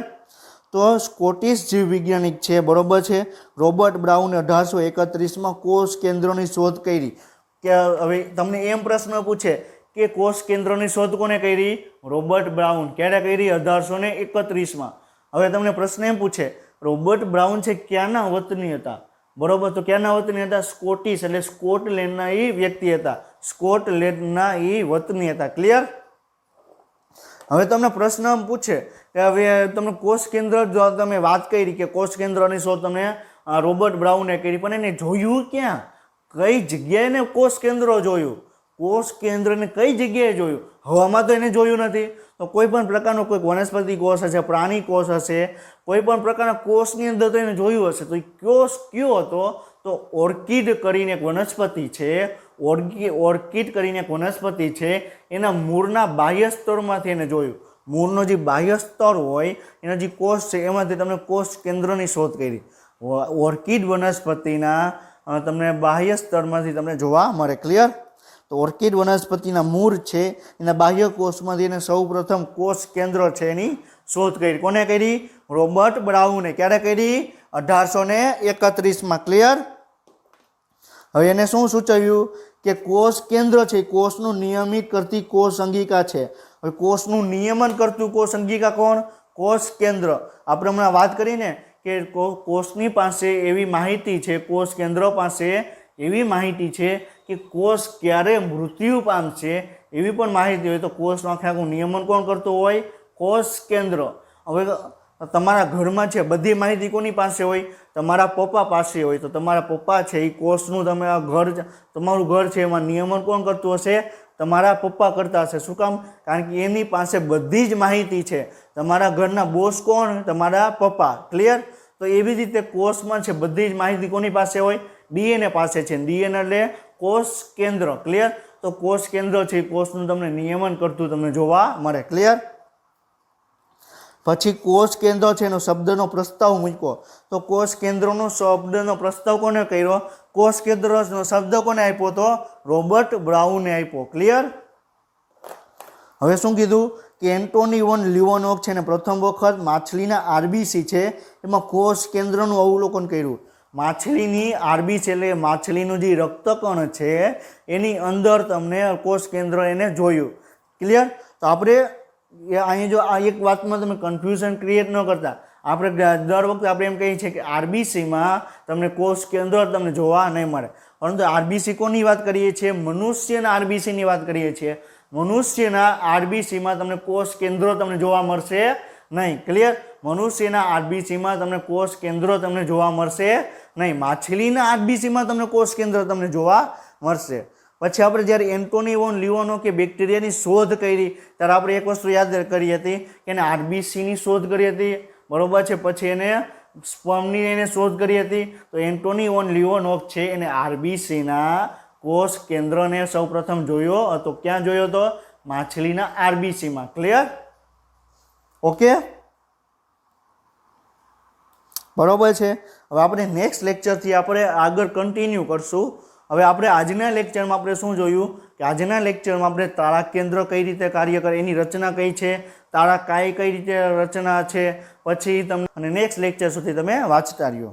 Speaker 1: તો સ્કોટિશ જીવ વૈજ્ઞાનિક છે, બરોબર છે, રોબર્ટ બ્રાઉને 1831માં કોષ કેન્દ્રોની શોધ કરી. કે હવે તમને એમ પ્રશ્ન પૂછે કે કોષ કેન્દ્રની શોધ કોને કરી? Robert Brown. ક્યારે કરી? 1831માં. હવે તમને પ્રશ્ન એમ પૂછે રોબર્ટ બ્રાઉન છે ક્યાંના વતની હતા? બરોબર, તો ક્યાંના વતની હતા? સ્કોટિશ એટલે સ્કોટલેન્ડના એ વ્યક્તિ હતા, સ્કોટલેન્ડના એ વતની હતા. ક્લિયર? હવે તમને પ્રશ્ન પૂછે કે હવે તમને કોષ કેન્દ્ર જો તમે વાત કરી કે કોષ કેન્દ્રની શોધ તમે રોબર્ટ બ્રાઉને કરી, પણ એને જોયું ક્યાં? કઈ જગ્યાએ એને કોષ કેન્દ્ર જોયું? કોષ કેન્દ્રને કઈ જગ્યાએ જોયું? હવામાં તો એને જોયું નથી. તો કોઈ પણ પ્રકારનો કોઈ વનસ્પતિ કોષ હશે, પ્રાણી કોષ હશે, કોઈ પણ પ્રકારના કોષની અંદર તો એને જોયું હશે. તો એ કોષ કયો હતો? તો ઓર્કિડ કરીને એક વનસ્પતિ છે, ઓર્કિડ કરીને એક વનસ્પતિ છે, એના મૂળના બાહ્ય સ્તરમાંથી એને જોયું. મૂળનો જે બાહ્ય સ્તર હોય એના જે કોષ છે એમાંથી તમને કોષ કેન્દ્રની શોધ કરી. ઓર્કિડ વનસ્પતિના તમને બાહ્ય સ્તરમાંથી તમને જોવા મળે. ક્લિયર? તો ઓર્કિડ વનસ્પતિના મૂળ છે એના બાહ્ય કોષમાંથી એને સૌ પ્રથમ કોષ કેન્દ્ર છે એની શોધ કરી. કોને કરી? રોબર્ટ બ્રાઉને. ક્યારે કરી? 1831માં. ક્લિયર? હવે એને શું સૂચવ્યું કે કોષ કેન્દ્ર છે કોષનું નિયમિત કરતી કોષ અંગિકા છે. હવે કોષનું નિયમન કરતું કોષ અંગિકા કોણ? કોષ કેન્દ્ર. આપણે હમણાં વાત કરીને કે કોષની પાસે એવી માહિતી છે, કોષ કેન્દ્ર પાસે એવી માહિતી છે કે કોષ ક્યારે મૃત્યુ પામશે એવી પણ માહિતી હોય. તો કોષનું આખું નિયમન કોણ કરતું હોય? કોષ કેન્દ્ર. હવે તમારા ઘરમાં છે બધી માહિતી કોની પાસે હોય? તમારા પપ્પા પાસે હોય. તો તમારા પપ્પા છે એ કોષનું તમારું ઘર છે એમાં નિયમન કોણ કરતું હશે? તમારા પપ્પા કરતા હશે. શું કામ? કારણ કે એની પાસે બધી જ માહિતી છે. તમારા ઘરના બોસ કોણ? તમારા પપ્પા. ક્લિયર? તો એવી રીતે કોષમાં છે બધી જ માહિતી કોની પાસે હોય? ડીએનએ પાસે છે. ડીએનએ એટલે કોષ કેન્દ્ર. ક્લિયર? તો કોષ કેન્દ્ર છે, કોષનું તમને નિયમન કરતું તમને જોવા મળે. ક્લિયર? પછી કોષ કેન્દ્ર છે એનો શબ્દનો પ્રસ્તાવ મૂક્યો. તો કોષ કેન્દ્રનો શબ્દનો પ્રસ્તાવ કોને કર્યો? કોષ કેન્દ્રનો શબ્દ કોને આપ્યો? તો રોબર્ટ બ્રાઉને આપ્યો. ક્લિયર? હવે શું કીધું કે એન્ટોની વન લિયોનોવ છે ને પ્રથમ વખત માછલીના આરબીસી છે એમાં કોષ કેન્દ્રનું અવલોકન કર્યું. માછલીની આરબીસી એટલે માછલીનું જે રક્તકણ છે એની અંદર તમને કોષ કેન્દ્ર એને જોયું. ક્લિયર? તો આપણે અહીં જો આ એક વાતમાં તમે કન્ફ્યુઝન ક્રિએટ ન કરતા. આપણે દર વખતે આપણે એમ કહીએ છીએ કે આરબીસીમાં તમને કોષ કેન્દ્ર તમને જોવા નહીં મળે, પરંતુ આરબીસી કોની વાત કરીએ છીએ? મનુષ્યના આરબીસીની વાત કરીએ છીએ. મનુષ્યના આરબીસીમાં તમને કોષ કેન્દ્રો તમને જોવા મળશે નહીં. ક્લિયર? મનુષ્યના આરબીસીમાં તમને કોષ કેન્દ્રો તમને જોવા મળશે નહીં. માછલીના આરબીસીમાં તમને કોષ કેન્દ્ર તમને જોવા મળશે. પછી આપણે જ્યારે એન્ટોની વોન લિયોનોવ કે બેક્ટેરિયાની શોધ કરી ત્યારે આપણે એક વસ્તુ યાદ કરી હતી કે એને આરબીસીની શોધ કરી હતી. બરોબર છે? પછી એને સ્પર્મની એને શોધ કરી હતી. તો એન્ટોની વોન લિયોનોવ છે એને આરબીસીના કોષ કેન્દ્રને સૌપ્રથમ જોયો હતો. ક્યાં જોયો હતો? માછલીના આરબીસીમાં. ક્લિયર? ઓકે, બરોબર છે. હવે આપણે નેક્સ્ટ લેક્ચરથી આપણે આગળ કન્ટિન્યુ કરશું. હવે આપણે આજના લેક્ચરમાં આપણે શું જોયું કે આજના લેક્ચરમાં આપણે તારા કેન્દ્ર કઈ રીતે કાર્ય કરે, એની રચના કઈ છે, તારા કઈ રીતે રચના છે, પછી તમને અને નેક્સ્ટ લેક્ચર સુધી તમે વાંચતા રહ્યો.